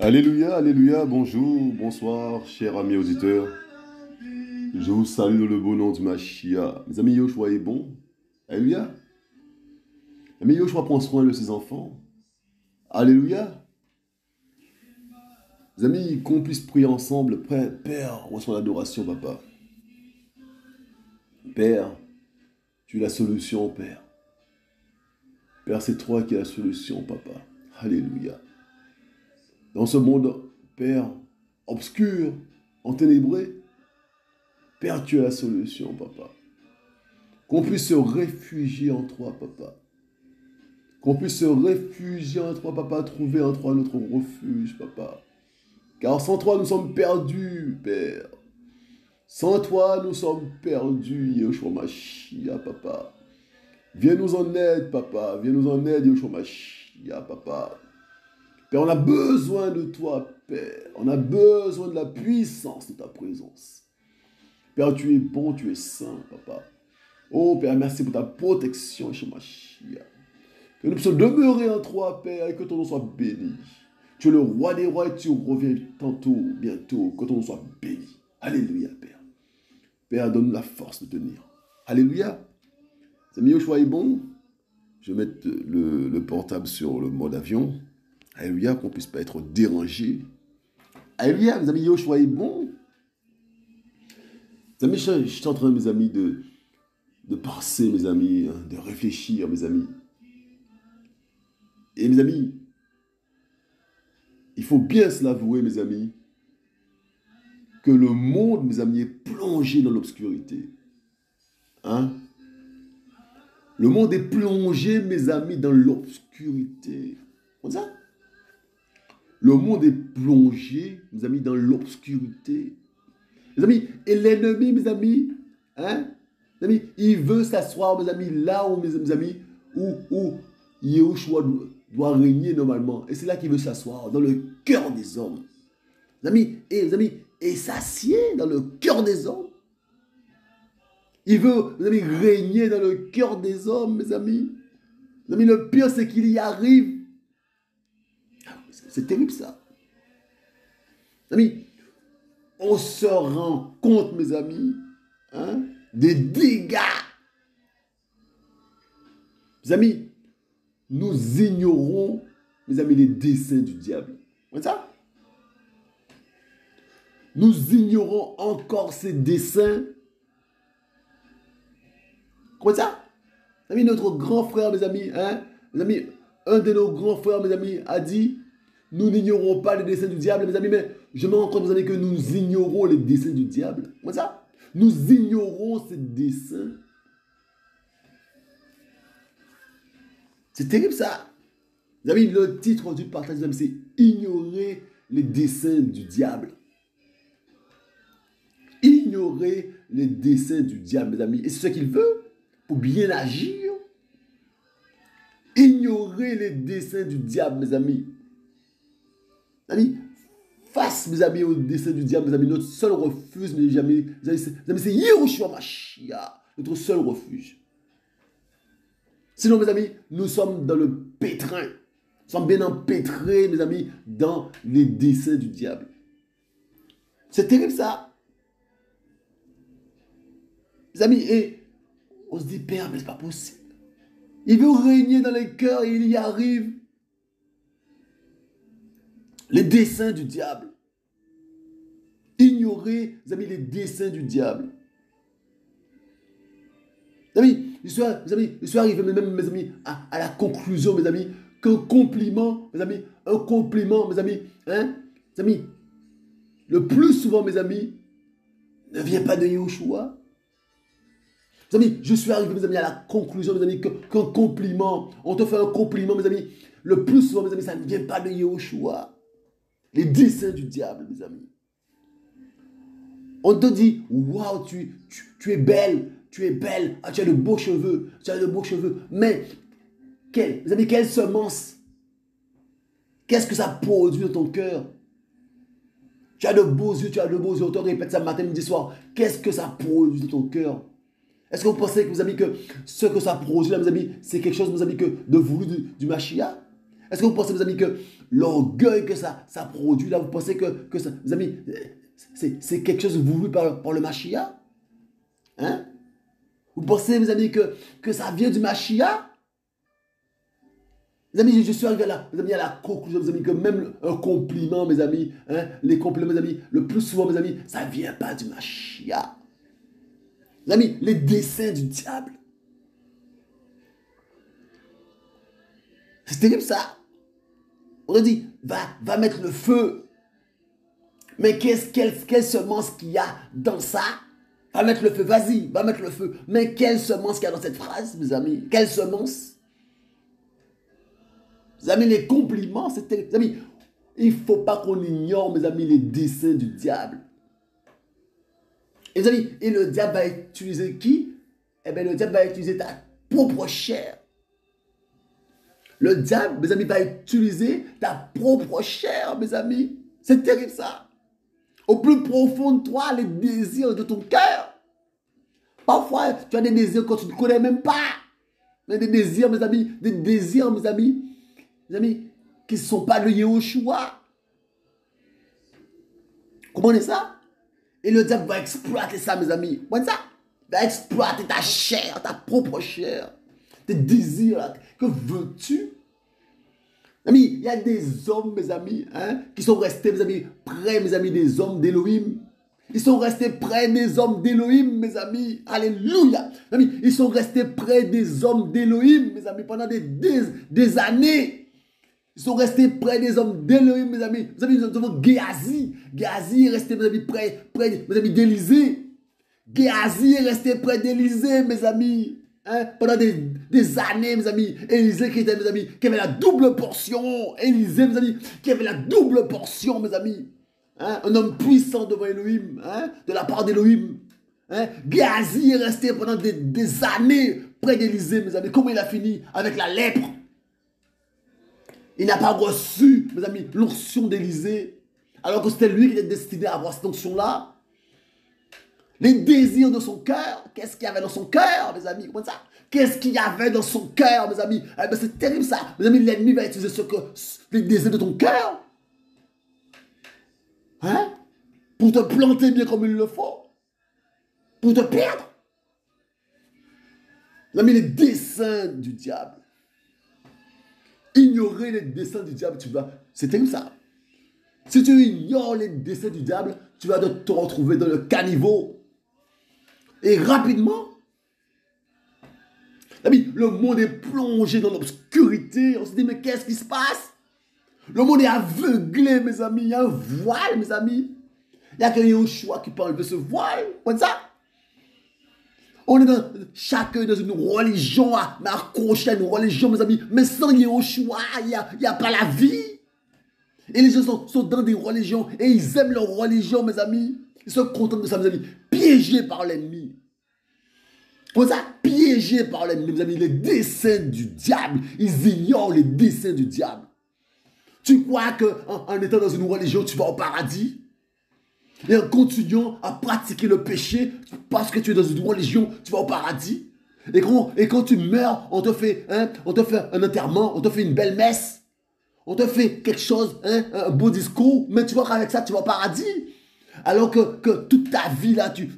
Alléluia, alléluia, bonjour, bonsoir, chers amis auditeurs. Je vous salue dans le beau nom du Machia. Mes amis, Yoshua est bon. Alléluia. Mes amis, Yoshua prend soin de ses enfants. Alléluia. Mes amis, qu'on puisse prier ensemble. Père, reçois l'adoration, papa. Père, tu es la solution, Père. Père, c'est toi qui es la solution, papa. Alléluia. Dans ce monde, Père, obscur, enténébré, Père, tu es la solution, papa. Qu'on puisse se réfugier en toi, papa. Qu'on puisse se réfugier en toi, papa, trouver en toi notre refuge, papa. Car sans toi, nous sommes perdus, Père. Sans toi, nous sommes perdus, Yeshua Mashiach, papa. Viens nous en aide, papa. Viens nous en aide, Yeshua Mashiach, papa. Père, on a besoin de toi, Père. On a besoin de la puissance de ta présence. Père, tu es bon, tu es saint, papa. Oh, Père, merci pour ta protection, Yeshua Mashiach. Que nous puissions demeurer en toi, Père, et que ton nom soit béni. Tu es le roi des rois et tu reviens tantôt, bientôt, que ton nom soit béni. Alléluia, Père. Père, donne-nous la force de tenir. Alléluia. C'est mieux, choix est bon. Je vais mettre le portable sur le mode avion. Alléluia, qu'on ne puisse pas être dérangé. Alléluia, mes amis, Yoshua est bon. Mes amis, je suis en train, mes amis, de penser, mes amis, de réfléchir, mes amis. Et mes amis, il faut bien se l'avouer, mes amis, que le monde, mes amis, est plongé dans l'obscurité. Hein? Le monde est plongé, mes amis, dans l'obscurité. Comme ça? Le monde est plongé, mes amis, dans l'obscurité. Mes amis, et l'ennemi, mes amis, hein? Mes amis, il veut s'asseoir, mes amis, là où, mes amis, où Yahushua doit régner normalement. Et c'est là qu'il veut s'asseoir, dans le cœur des hommes. Mes amis, et s'assied dans le cœur des hommes. Il veut, mes amis, régner dans le cœur des hommes, mes amis. Mes amis, le pire, c'est qu'il y arrive. C'est terrible, ça. Mes amis, on se rend compte, mes amis, hein, des dégâts. Mes amis, nous ignorons, mes amis, les desseins du diable. C'est ça? Nous ignorons encore ses desseins. Comment ça? Mes amis, notre grand frère, mes amis, hein, mes amis, un de nos grands frères, mes amis, a dit, nous n'ignorons pas les desseins du diable, mes amis, mais je me rends compte, mes amis, que nous ignorons les desseins du diable. Comment ça? Nous ignorons ses desseins. C'est terrible, ça. Mes amis, le titre du partage, c'est ignorer les desseins du diable. Ignorer les desseins du diable, mes amis. Et c'est ce qu'il veut pour bien agir. Ignorer les desseins du diable, mes amis. Mes amis, face, mes amis, aux desseins du diable, mes amis, notre seul refuge, mes amis, c'est Yahushua Mashiach, notre seul refuge. Sinon, mes amis, nous sommes dans le pétrin. Nous sommes bien empêtrés, mes amis, dans les desseins du diable. C'est terrible, ça. Mes amis, et on se dit, Père, mais c'est pas possible. Il veut régner dans les cœurs et il y arrive. Les desseins du diable. Ignorer, mes amis, les desseins du diable. Mes amis, je suis arrivé même, mes amis, à la conclusion, mes amis, qu'un compliment, mes amis, hein, mes amis, le plus souvent, mes amis, ne vient pas de Yahushua. Mes amis, je suis arrivé, mes amis, à la conclusion, mes amis, qu'un compliment, on te fait un compliment, mes amis, le plus souvent, mes amis, ça ne vient pas de Yahushua. Les desseins du diable, mes amis. On te dit, waouh, tu es belle, ah, tu as de beaux cheveux, Mais, mes amis, quelle semence? Qu'est-ce que ça produit dans ton cœur? Tu as de beaux yeux, on te répète ça matin, midi, soir. Qu'est-ce que ça produit dans ton cœur? Est-ce que vous pensez, mes amis, que ce que ça produit, là, mes amis, c'est quelque chose, mes amis, que de voulu du Mashiach? Est-ce que vous pensez, mes amis, que l'orgueil que ça produit, là, vous pensez que ça, mes amis, c'est quelque chose voulu par le Mashiach? Hein? Vous pensez, mes amis, que ça vient du Mashiach? Mes amis, je suis arrivé à la conclusion, mes amis, que même un compliment, mes amis, hein, les compliments, mes amis, le plus souvent, mes amis, ça ne vient pas du Mashiach. Mes amis, les desseins du diable. C'est terrible ça. On a dit, va mettre le feu. Mais quelle semence qu'il y a dans ça? Va mettre le feu, vas-y, va mettre le feu. Mais quelle semence qu'il y a dans cette phrase, mes amis? Quelle semence? Mes amis, les compliments, c'est terrible. Mes amis, il ne faut pas qu'on ignore, mes amis, les desseins du diable. Et mes amis, et le diable va utiliser qui? Eh bien, le diable va utiliser ta propre chair. Le diable, mes amis, va utiliser ta propre chair, mes amis. C'est terrible ça. Au plus profond de toi, les désirs de ton cœur. Parfois, tu as des désirs que tu ne connais même pas. Mais des désirs, mes amis, mes amis, qui ne sont pas de Yehoshua. Comprenez ça? Et le diable va exploiter ça, mes amis. Comprenez ça? Il va exploiter ta chair, ta propre chair. Tes désirs, là. Que veux-tu? Amis, il y a des hommes, mes amis, hein, qui sont restés, mes amis, près, mes amis, des hommes d'Élohim. Ils sont restés près des hommes d'Élohim, mes amis. Alléluia. Amis, ils sont restés près des hommes d'Élohim, mes amis, pendant des années. Ils sont restés près des hommes d'Élohim, mes amis. Mes amis, nous avons Géasi. Géasi est resté, mes amis, près mes amis, d'Élysée. Géasi est resté près d'Élysée, mes amis. Hein? Pendant des années, mes amis. Élysée qui était, mes amis, qui avait la double portion. Élysée, mes amis, qui avait la double portion, mes amis. Hein? Un homme puissant devant Elohim, hein? De la part d'Elohim. Hein? Géasi est resté pendant des années près d'Élysée, mes amis. Comment il a fini? Avec la lèpre. Il n'a pas reçu, mes amis, l'onction d'Élysée. Alors que c'était lui qui était destiné à avoir cette onction-là. Les désirs de son cœur. Qu'est-ce qu'il y avait dans son cœur, mes amis? Comment ça? Qu'est-ce qu'il y avait dans son cœur, mes amis? Eh ben, c'est terrible ça. Mes amis, l'ennemi va utiliser les désirs de ton cœur. Hein? Pour te planter bien comme il le faut. Pour te perdre. Mes amis, les desseins du diable. Ignorer les desseins du diable, tu vas... C'est terrible ça. Si tu ignores les desseins du diable, tu vas te retrouver dans le caniveau. Et rapidement, le monde est plongé dans l'obscurité. On se dit, mais qu'est-ce qui se passe? Le monde est aveuglé, mes amis. Il y a un voile, mes amis. Il n'y a que Yehoshua qui peut enlever ce voile. Comme ça. On est chacun dans une religion, accroché à une religion, mes amis. Mais sans Yehoshua, il n'y a pas la vie. Et les gens sont dans des religions et ils aiment leur religion, mes amis. Ils sont contents de ça, mes amis. Piégés par l'ennemi. Pour ça, piégés par l'ennemi, mes amis. Les desseins du diable. Ils ignorent les desseins du diable. Tu crois qu'en étant dans une religion, tu vas au paradis? Et en continuant à pratiquer le péché, parce que tu es dans une religion, tu vas au paradis? Et quand tu meurs, on te fait un enterrement, on te fait une belle messe. On te fait quelque chose, hein, un beau discours, mais tu vois qu'avec ça, tu vas au paradis. Alors que toute ta vie, là, tu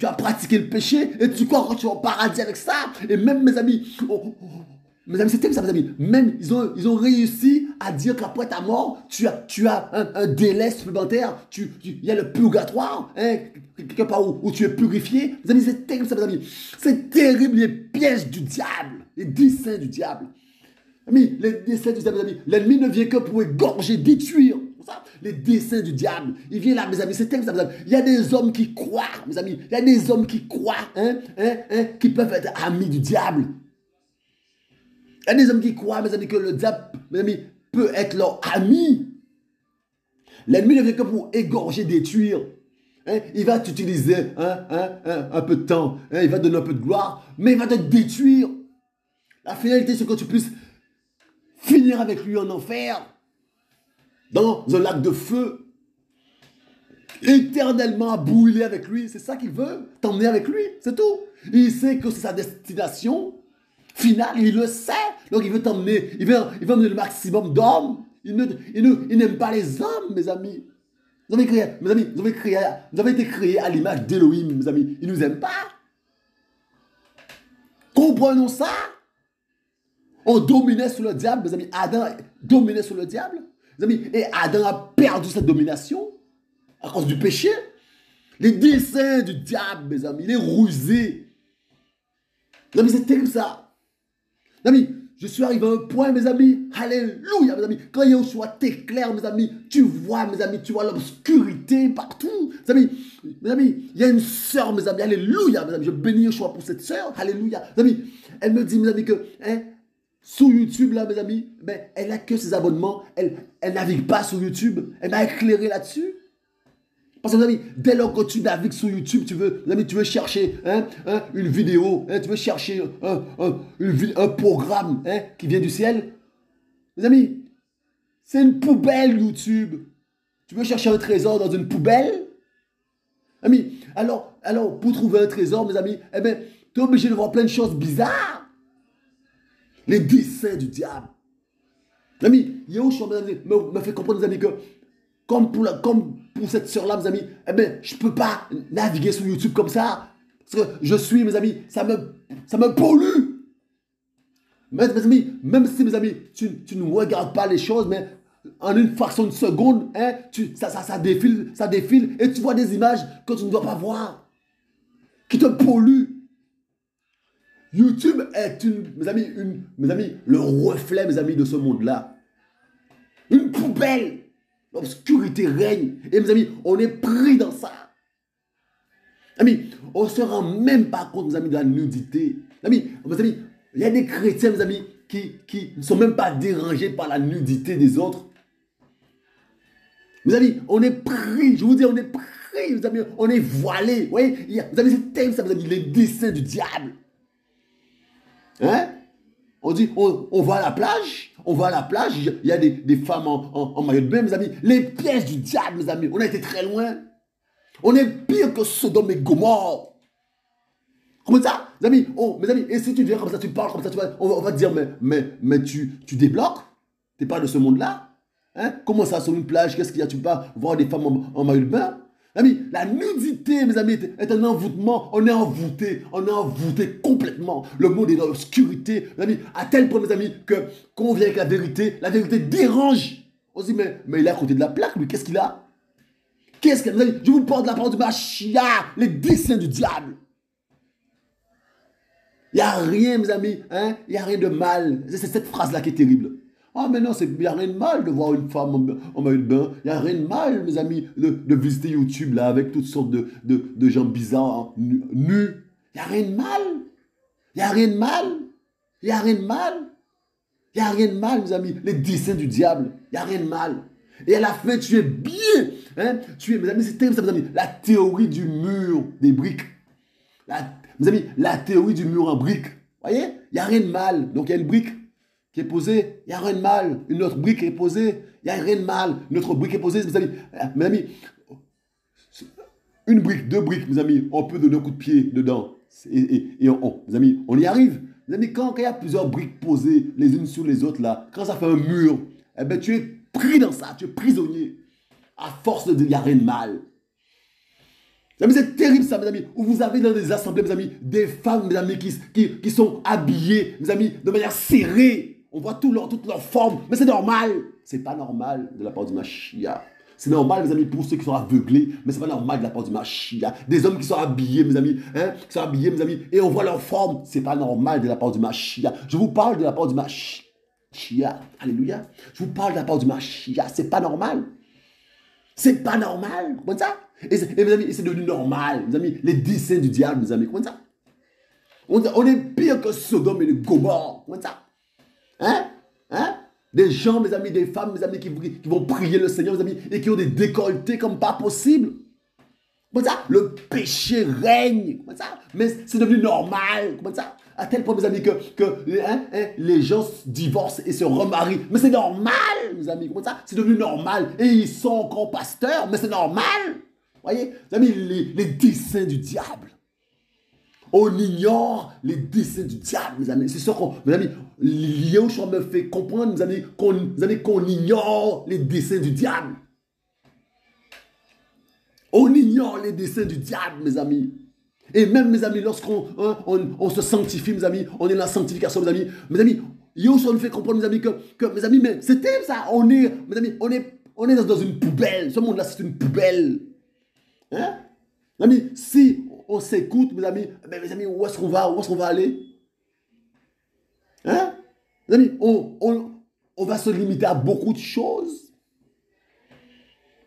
as pratiqué le péché et tu crois que tu vas au paradis avec ça. Et même, mes amis, c'est terrible ça, mes amis. Même, ils ont réussi à dire qu'après ta mort, tu as un délai supplémentaire. Il y a le purgatoire, hein, quelque part où tu es purifié. Mes amis, c'est terrible ça, mes amis. C'est terrible les pièges du diable, les desseins du diable. Amis, les desseins du diable, mes amis. L'ennemi ne vient que pour égorger, détruire. Les desseins du diable. Il vient là, mes amis. C'est terrible ça, mes amis. Il y a des hommes qui croient, mes amis. Il y a des hommes qui croient, qui peuvent être amis du diable. Il y a des hommes qui croient, mes amis, que le diable, mes amis, peut être leur ami. L'ennemi ne vient que pour égorger, détruire. Il va t'utiliser un peu de temps. Il va te donner un peu de gloire. Mais il va te détruire. La finalité, c'est que tu puisses finir avec lui en enfer. Dans un lac de feu. Éternellement à brûler avec lui. C'est ça qu'il veut. T'emmener avec lui. C'est tout. Il sait que c'est sa destination final, il le sait. Donc il veut t'emmener, il veut emmener le maximum d'hommes. Il n'aime pas les hommes, mes amis. Vous avez été créés à l'image d'Élohim, mes amis. Il ne nous aime pas. Comprenons ça. On dominait sur le diable, mes amis. Adam dominait sur le diable. Mes amis, et Adam a perdu cette domination à cause du péché. Les desseins du diable, mes amis, il est rusé. Mes amis, c'est terrible ça. Mes amis, je suis arrivé à un point, mes amis. Alléluia, mes amis. Quand Yahushua t'éclaire, mes amis, tu vois, mes amis, tu vois l'obscurité partout. Mes amis, il y a une sœur, mes amis. Alléluia, mes amis. Je bénis Yahushua pour cette sœur. Alléluia. Mes amis, elle me dit, mes amis, que sur YouTube, là, mes amis, ben, elle n'a que ses abonnements. Elle navigue pas sur YouTube. Elle m'a éclairé là-dessus. Parce que, mes amis, dès lors que tu navigues sur YouTube, tu veux chercher une vidéo, tu veux chercher un programme qui vient du ciel. Mes amis, c'est une poubelle YouTube. Tu veux chercher un trésor dans une poubelle? Amis, alors, pour trouver un trésor, mes amis, eh bien, tu es obligé de voir plein de choses bizarres. Les desseins du diable. Mes amis, Yahushua me fait comprendre, mes amis, que comme pour cette sœur-là, mes amis, eh bien, je ne peux pas naviguer sur YouTube comme ça. Parce que je suis, mes amis, ça me pollue. Mes amis, même si, mes amis, tu ne regardes pas les choses, mais en une fraction de seconde, ça défile, et tu vois des images que tu ne dois pas voir, qui te polluent. YouTube est, mes amis, le reflet, mes amis, de ce monde-là. Une poubelle. L'obscurité règne. Et mes amis, on est pris dans ça. Amis, on ne se rend même pas compte, mes amis, de la nudité. Mes amis, il y a des chrétiens, mes amis, qui ne sont même pas dérangés par la nudité des autres. Mes amis, on est pris. Je vous dis, on est pris, mes amis. On est voilé. Vous voyez, mes amis, c'est terrible ça, mes amis, les desseins du diable. Hein? On dit, on va à la plage, il y a des femmes en maillot de bain, mes amis. Les pièges du diable, mes amis, on a été très loin. On est pire que Sodome et Gomorrhe. Comment ça? Mes amis, et si tu viens comme ça, tu parles comme ça, on va te dire, mais tu débloques? Tu n'es pas de ce monde-là? Hein? Comment ça, sur une plage, qu'est-ce qu'il y a? Tu peux pas voir des femmes en maillot de bain? Amis, la nudité, mes amis, est un envoûtement. On est envoûté complètement. Le monde est dans l'obscurité, mes amis, à tel point, mes amis, que quand on vient avec la vérité dérange. On se dit, mais il est à côté de la plaque, lui, qu'est-ce qu'il a? Qu'est-ce qu'il a? Mes amis, je vous parle de la parole du Mashiach, les desseins du diable. Il n'y a rien, mes amis, il n'y a rien de mal. C'est cette phrase-là qui est terrible. Ah, mais non, il n'y a rien de mal de voir une femme en maillot de bain. Il n'y a rien de mal, mes amis, de visiter YouTube là, avec toutes sortes de gens bizarres nus. Il n'y a rien de mal. Il n'y a rien de mal. Il n'y a rien de mal. Il n'y a rien de mal, mes amis. Les desseins du diable. Il n'y a rien de mal. Et à la fin, tu es bien. Mes amis, c'est terrible ça, mes amis. La théorie du mur des briques. Mes amis, la théorie du mur en briques. Vous voyez? Il n'y a rien de mal. Donc, il y a une brique qui est posée, il n'y a rien de mal. Une autre brique est posée, il n'y a rien de mal. Une autre brique est posée, mes amis, une brique, deux briques, mes amis, on peut donner un coup de pied dedans. Mes amis, on y arrive. Mes amis, quand il y a plusieurs briques posées les unes sur les autres, là, quand ça fait un mur, eh ben, tu es pris dans ça, tu es prisonnier. À force de dire, il n'y a rien de mal. Mes amis, c'est terrible ça, mes amis, où vous avez dans des assemblées, mes amis, des femmes, mes amis, qui sont habillées, mes amis, de manière serrée. On voit toutes leurs formes, mais c'est normal. C'est pas normal de la part du Mashiach. C'est normal, mes amis, pour ceux qui sont aveuglés, mais c'est pas normal de la part du Mashiach. Des hommes qui sont habillés, mes amis, qui sont habillés, mes amis, et on voit leur forme. C'est pas normal de la part du Mashiach. Je vous parle de la part du Mashiach. Alléluia. Je vous parle de la part du Mashiach. C'est pas normal. C'est pas normal. Comment ça? Et mes amis, c'est devenu normal. Mes amis, les desseins du diable, mes amis. Comment ça? On est pire que Sodome et Gomorrhe. Comment ça? Des gens, mes amis, des femmes, mes amis, qui vont prier le Seigneur, mes amis, et qui ont des décolletés comme pas possible. Comment ça? Le péché règne. Comment ça? Mais c'est devenu normal. Comment ça? À tel point, mes amis, que les gens divorcent et se remarient. Mais c'est normal, mes amis. Comment ça? C'est devenu normal. Et ils sont encore pasteurs, mais c'est normal. Voyez, mes amis, les desseins du diable. On ignore les desseins du diable, mes amis. C'est ça qu'on, mes amis, Yahushua me fait comprendre, mes amis, qu'on ignore les desseins du diable. On ignore les desseins du diable, mes amis. Et même, mes amis, lorsqu'on on se sanctifie, mes amis, on est dans la sanctification, mes amis, Yahushua nous fait comprendre, mes amis, que mes amis, mais c'est terrible ça. On est, mes amis, on est dans une poubelle. Ce monde-là, c'est une poubelle. Hein? Mes amis, si on s'écoute, mes amis, où est-ce qu'on va? Où est-ce qu'on va aller? Hein? Mes amis, on va se limiter à beaucoup de choses.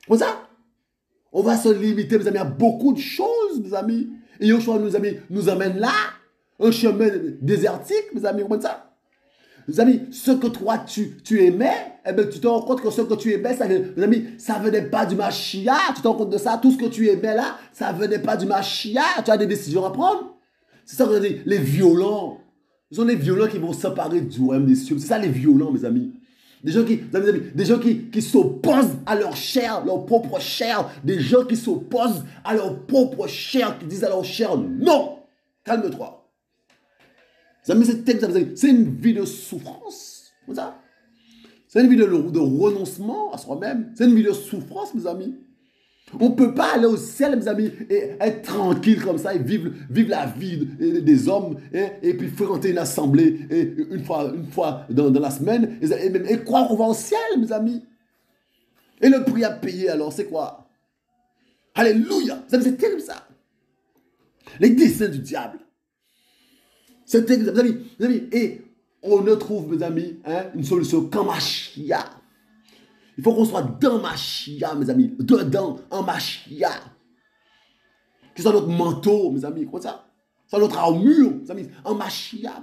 Comme ça? On va se limiter, mes amis, à beaucoup de choses, mes amis. Et Yahushua, mes amis, nous amène là, un chemin désertique, mes amis, comme ça. Mes amis, ce que toi, tu aimais, eh bien, tu te rends compte que ce que tu aimais, mes amis, ça ne venait pas du Mashiach. Tu te rends compte de ça? Tout ce que tu aimais là, ça ne venait pas du Mashiach. Tu as des décisions à prendre. C'est ça que je dis, les violents. Ce sont les violents qui vont s'emparer du royaume des cieux. C'est ça les violents, mes amis. Des gens qui s'opposent à leur chair, leur propre chair. Des gens qui s'opposent à leur propre chair, qui disent à leur chair, non, calme-toi. C'est une vie de souffrance. C'est une vie de renoncement à soi-même. C'est une vie de souffrance, mes amis. On ne peut pas aller au ciel, mes amis, et être tranquille comme ça, et vivre la vie des hommes, et puis fréquenter une assemblée une fois dans la semaine, et croire qu'on va au ciel, mes amis. Et le prix à payer, alors, c'est quoi? Alléluia! C'est terrible, ça. Les desseins du diable. C'est terrible, mes amis. Et on ne trouve, mes amis, une solution qu'en Mashiach. Il faut qu'on soit dans Mashiach, mes amis. Dedans, en Mashiach. Qui soit notre manteau, mes amis. Comme ça. Soit notre armure, mes amis. En Mashiach.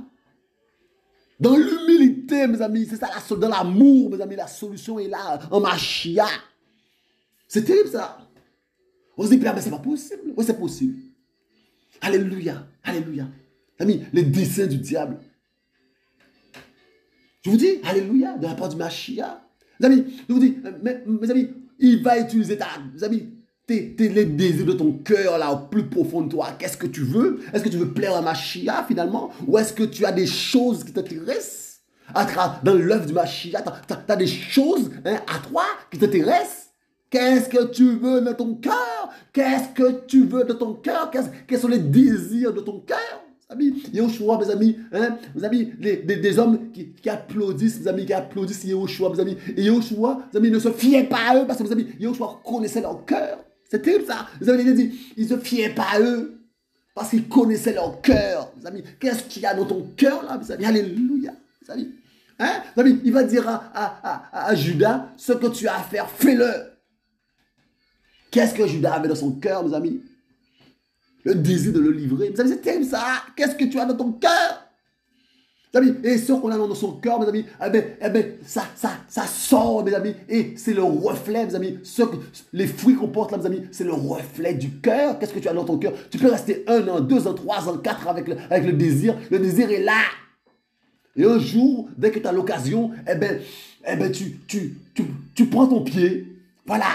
Dans l'humilité, mes amis. C'est ça, dans l'amour, mes amis. La solution est là, en Mashiach. C'est terrible, ça. On se dit, mais c'est pas possible. Oui, c'est possible. Alléluia. Alléluia. Amis, les desseins du diable. Je vous dis, alléluia, de la part du Mashiach. Mes amis, je vous dis, mes amis, il va utiliser les désirs de ton cœur, là, au plus profond de toi. Qu'est-ce que tu veux? Est-ce que tu veux plaire à Mashiach, finalement? Ou est-ce que tu as des choses qui t'intéressent dans l'œuvre du Mashiach? Tu as des choses à toi qui t'intéressent? Qu'est-ce que tu veux de ton cœur? Qu'est-ce que tu veux de ton cœur? Quels sont les désirs de ton cœur? Yahushua, mes amis, mes amis, des hommes qui applaudissent, mes amis, qui applaudissent Yahushua, mes amis. Et Yahushua, mes amis, ne se fiaient pas à eux parce que, mes amis, Yahushua connaissait leur cœur. C'est terrible, ça. Mes amis, il dit, ils ne se fiaient pas à eux parce qu'ils connaissaient leur cœur. Mes amis, qu'est-ce qu'il y a dans ton cœur, là, mes amis? Alléluia, mes amis. Mes amis, il va dire à Judas, ce que tu as à faire, fais-le. Qu'est-ce que Judas avait dans son cœur, mes amis? Le désir de le livrer. Mes amis, c'est terrible ça. Qu'est-ce que tu as dans ton cœur? Mes amis, et ce qu'on a dans son cœur, mes amis, ça sort, mes amis. Et c'est le reflet, mes amis. Les fruits qu'on porte là, mes amis, c'est le reflet du cœur. Qu'est-ce que tu as dans ton cœur? Tu peux rester 1 an, 2 ans, 3 ans, 4 ans avec le désir. Le désir est là. Et un jour, dès que tu as l'occasion, tu prends ton pied. Voilà.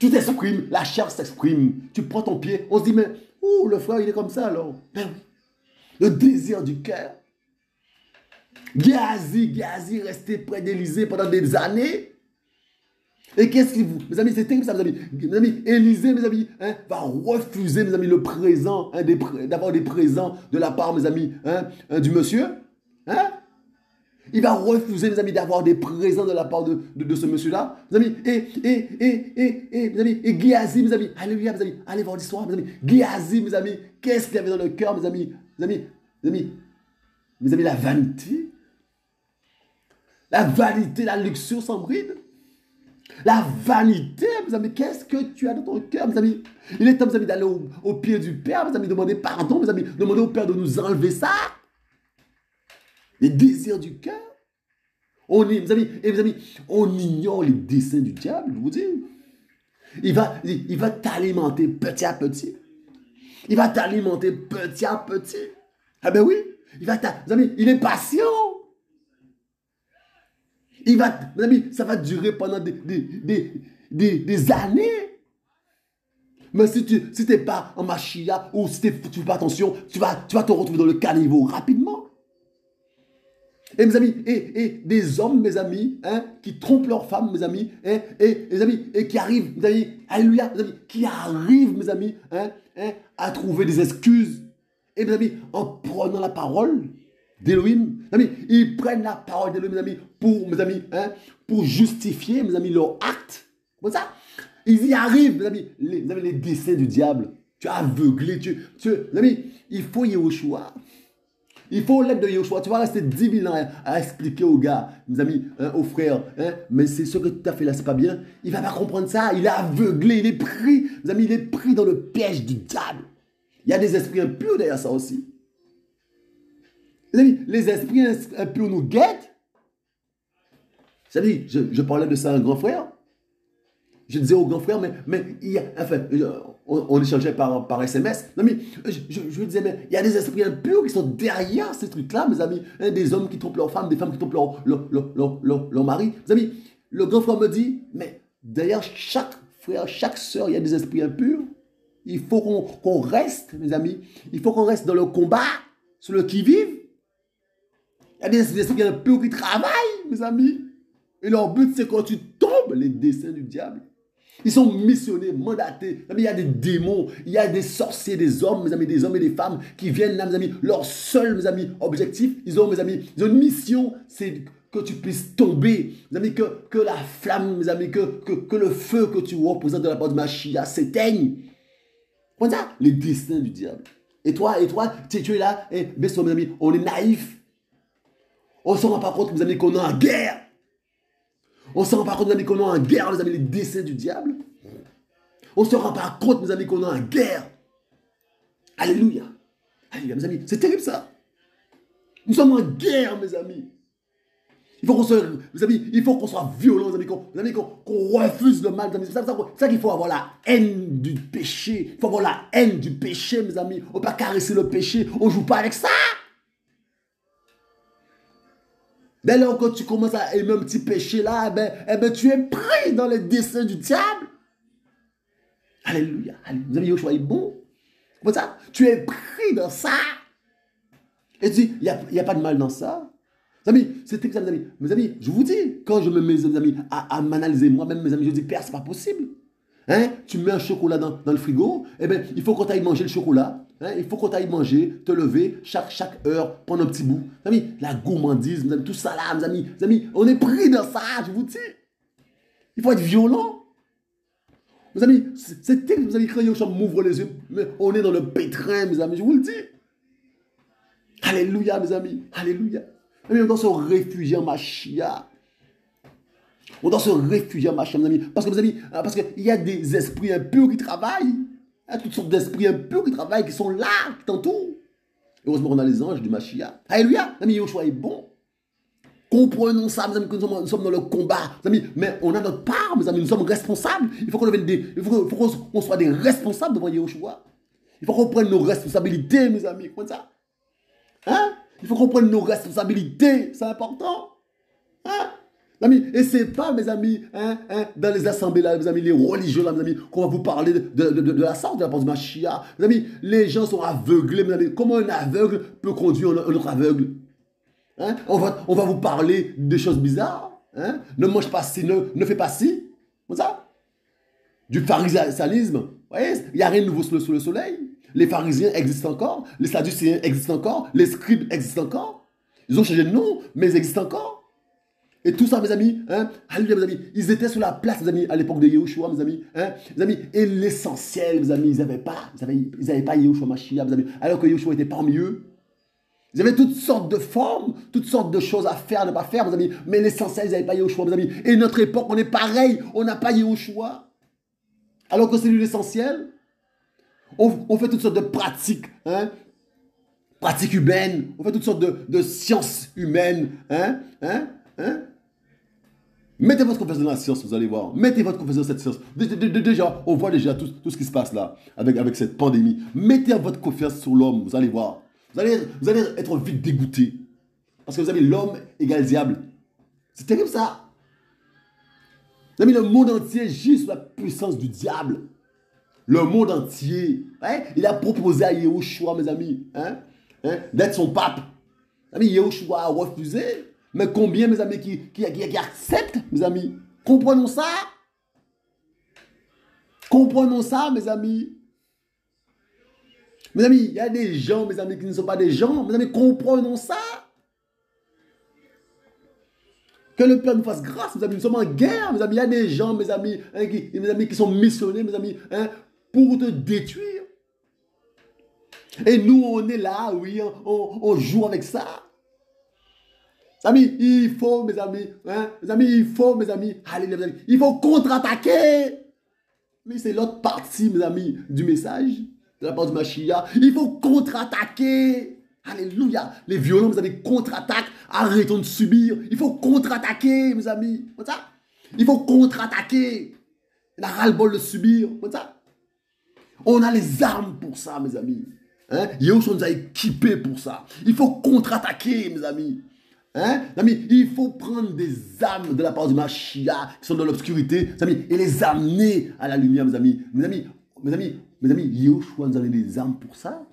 Tu t'exprimes, la chair s'exprime. Tu prends ton pied, on se dit, mais le frère, il est comme ça alors. Ben oui. Le désir du cœur. Géasi restait près d'Élysée pendant des années. Et qu'est-ce qu'il vous... Mes amis, c'est terrible ça, mes amis. Mes amis, Élysée, mes amis, va refuser, mes amis, le présent, d'avoir des présents de la part, mes amis, du monsieur. Il va refuser, mes amis, d'avoir des présents de la part de ce monsieur-là. Mes amis, mes amis, et Géasi, mes amis, alléluia, mes amis, allez voir l'histoire, mes amis. Géasi, mes amis, qu'est-ce qu'il y avait dans le cœur, mes amis, la vanité. La vanité, la luxure sans bride. La vanité, mes amis, qu'est-ce que tu as dans ton cœur, mes amis? Il est temps, mes amis, d'aller au pied du Père, mes amis, demander pardon, mes amis, demander au Père de nous enlever ça. Les désirs du cœur. Mes amis, on ignore les desseins du diable, je vous dis. Il va t'alimenter petit à petit. Il va t'alimenter petit à petit. Ah ben oui, mes amis, il est patient. Mes amis, ça va durer pendant des années. Mais si tu n'es pas en Machia ou si tu ne fais pas attention, tu vas te retrouver dans le caniveau rapidement. Et mes amis, et des hommes, mes amis, hein, qui trompent leurs femmes, mes amis, hein, mes amis, et qui arrivent, mes amis, alléluia, mes amis, qui arrivent, mes amis, hein, à trouver des excuses. Et mes amis, en prenant la parole d'Élohim, mes amis, ils prennent la parole d'Élohim, mes amis, mes amis, hein, pour justifier, mes amis, leur acte. Comme ça, ils y arrivent, mes amis, les desseins du diable. Tu as aveuglé, mes amis, il faut Yehoshua. Il faut l'aide de Yehoshua. Tu vas rester 10 000 ans à expliquer aux gars, mes amis, hein, aux frères, hein, mais c'est ce que tu as fait là, c'est pas bien. Il ne va pas comprendre ça. Il est aveuglé, il est pris. Mes amis, il est pris dans le piège du diable. Il y a des esprits impurs derrière ça aussi. Mes amis, les esprits impurs nous guettent. Vous savez, je parlais de ça à un grand frère. Je disais au grand frère, mais il y a, enfin, on échangeait par SMS. Non, mais je disais, mais il y a des esprits impurs qui sont derrière ces trucs-là, mes amis. Hein, des hommes qui trompent leurs femmes, des femmes qui trompent leur mari. Mes amis, le grand frère me dit, mais derrière chaque frère, chaque soeur, il y a des esprits impurs. Il faut qu'on reste, mes amis. Il faut qu'on reste dans le combat, sur le qui-vive. Il y a des esprits impurs qui travaillent, mes amis. Et leur but, c'est quand tu tombes, les desseins du diable. Ils sont missionnés, mandatés. Il y a des démons, il y a des sorciers, des hommes, mes amis, des hommes et des femmes qui viennent là, mes amis. Leur seul, mes amis, objectif, ils ont, mes amis, ils ont une mission, c'est que tu puisses tomber. Mes amis, que la flamme, mes amis, que le feu que tu représentes de la part de Machia s'éteigne. Comment ça? Les desseins du diable. Et toi, tu es là, et bien sûr, mes amis, on est naïfs. On ne se rend pas compte, mes amis, qu'on est en guerre. On ne se rend pas compte, mes amis, qu'on est en guerre, mes amis, les desseins du diable. On ne se rend pas compte, mes amis, qu'on est en guerre. Alléluia. Alléluia, mes amis. C'est terrible, ça. Nous sommes en guerre, mes amis. Il faut qu'on soit, mes amis, il faut qu'on soit violents, mes amis, qu'on refuse le mal, mes amis. C'est ça qu'il faut avoir la haine du péché. Il faut avoir la haine du péché, mes amis. On ne peut pas caresser le péché. On ne joue pas avec ça. Dès lors que tu commences à aimer un petit péché là, tu es pris dans les desseins du diable. Alléluia. Alléluia. Vous avez Yoshua est bon. Comme ça, tu es pris dans ça. Et tu dis, il n'y a pas de mal dans ça. Mes amis, c'est ça, mes amis. Mes amis, je vous dis, quand je me mets, mes amis, à m'analyser moi-même, mes amis, je dis, Père, c'est pas possible. Hein? Tu mets un chocolat dans le frigo, eh bien, il faut qu'on aille manger le chocolat. Hein? Il faut qu'on aille manger, te lever, chaque heure, prendre un petit bout. Mes amis, la gourmandise, mes amis, tout ça là, mes amis, on est pris dans ça, je vous dis. Il faut être violent. Mes amis, c'est terrible, mes amis, quand Yoshua m'ouvre les yeux, mais on est dans le pétrin, mes amis, je vous le dis. Alléluia, mes amis, alléluia. Mais on doit se réfugier en Machia. On doit se réfugier en Machia, mes amis. Parce que, mes amis, parce qu'il y a des esprits impurs qui travaillent. Hein, toutes sortes d'esprits impurs qui travaillent, qui sont là, qui t'entourent. Heureusement, on a les anges du Machia. Alléluia. Mes amis, Yoshua est bon. Comprenons ça, mes amis, que nous sommes dans le combat. Mes amis, mais on a notre part, mes amis, nous sommes responsables. Il faut qu'on soit des responsables devant Yoshua. Il faut qu'on prenne nos responsabilités, mes amis. Comme ça. Hein? Il faut qu'on prenne nos responsabilités, c'est important. Hein? Amis, et ce n'est pas, mes amis, dans les assemblées, là, mes amis, les religieux, là, mes amis, qu'on va vous parler de la sorte, de la part du Machia. Mes amis, les gens sont aveuglés, mes amis. Comment un aveugle peut conduire un autre aveugle? Hein? On va vous parler de choses bizarres. Hein? Ne mange pas ci, ne fais pas ci. Comme ça. Du pharisaïsme. Vous voyez, il n'y a rien de nouveau sous le soleil. Les pharisiens existent encore, les sadducéens existent encore, les scribes existent encore. Ils ont changé de nom, mais ils existent encore. Et tout ça, mes amis, alléluia, mes amis, ils étaient sur la place, mes amis, à l'époque de Yehoshua, mes amis, mes amis, et l'essentiel, mes amis, ils n'avaient pas Yehoshua Mashiach, mes amis, alors que Yehoshua était parmi eux. Ils avaient toutes sortes de formes, toutes sortes de choses à faire, ne pas faire, mes amis, mais l'essentiel, ils n'avaient pas Yehoshua, mes amis. Et notre époque, on est pareil, on n'a pas Yehoshua, alors que c'est lui l'essentiel. On fait toutes sortes de pratiques, pratiques humaines, on fait toutes sortes de sciences humaines, Mettez votre confiance dans la science, vous allez voir. Mettez votre confiance dans cette science. Déjà, on voit déjà tout ce qui se passe là, avec cette pandémie. Mettez votre confiance sur l'homme, vous allez voir. Vous allez être vite dégoûté. Parce que vous avez l'homme égale diable. C'est terrible ça. Vous avez le monde entier gît sous la puissance du diable. le monde entier. Hein? Il a proposé à Yahushua, mes amis, d'être son pape. Mes amis, Yahushua a refusé. Mais combien, mes amis, qui acceptent, mes amis? Comprenons ça. Comprenons ça, mes amis. Mes amis, il y a des gens, mes amis, qui ne sont pas des gens. Mes amis, comprenons ça. Que le Père nous fasse grâce, mes amis. Nous sommes en guerre, mes amis. Il y a des gens, mes amis, qui sont missionnés, mes amis, pour te détruire. Et nous, on est là, oui, on joue avec ça. Mes amis, il faut, mes amis, il faut, mes amis, allez, mes amis, il faut contre-attaquer. Mais c'est l'autre partie, mes amis, du message, de la part du Mashiach. Il faut contre-attaquer. Alléluia. Les violents, mes amis, contre-attaquent. Arrêtons de subir. Il faut contre-attaquer, mes amis. Comme ça. Il faut contre-attaquer. Il a ras-le-bol de subir. Comme ça. On a les armes pour ça, mes amis. Yahushua nous a équipés pour ça. Il faut contre-attaquer, mes amis. Amis, il faut prendre des âmes de la part du Mashiach qui sont dans l'obscurité, et les amener à la lumière, mes amis. Mes amis, Yahushua nous a donné des armes pour ça.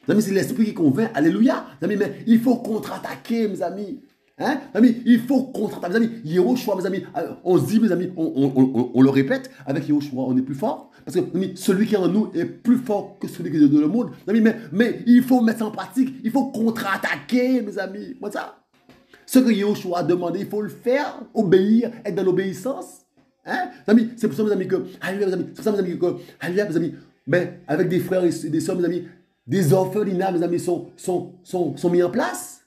Mes amis, c'est l'esprit qui convainc. Alléluia. Mes amis, mais il faut contre-attaquer, mes amis. Mes amis, il faut contre-attaquer. Mes amis, Yahushua, mes amis, on se dit, mes amis, on le répète, avec Yahushua, on est plus fort. Parce que, mes amis, celui qui est en nous est plus fort que celui qui est dans le monde. Mes amis, mais il faut mettre ça en pratique. Il faut contre-attaquer, mes amis. Moi, ça. Ce que Yahushua a demandé, il faut le faire, obéir, être dans l'obéissance. Amis, c'est pour ça, mes amis, que, alléluia, mes amis, c'est pour ça, mes amis, que, alléluia, mes amis, ben, avec des frères et des sœurs, mes amis, des orphelinats, mes amis, sont mis en place.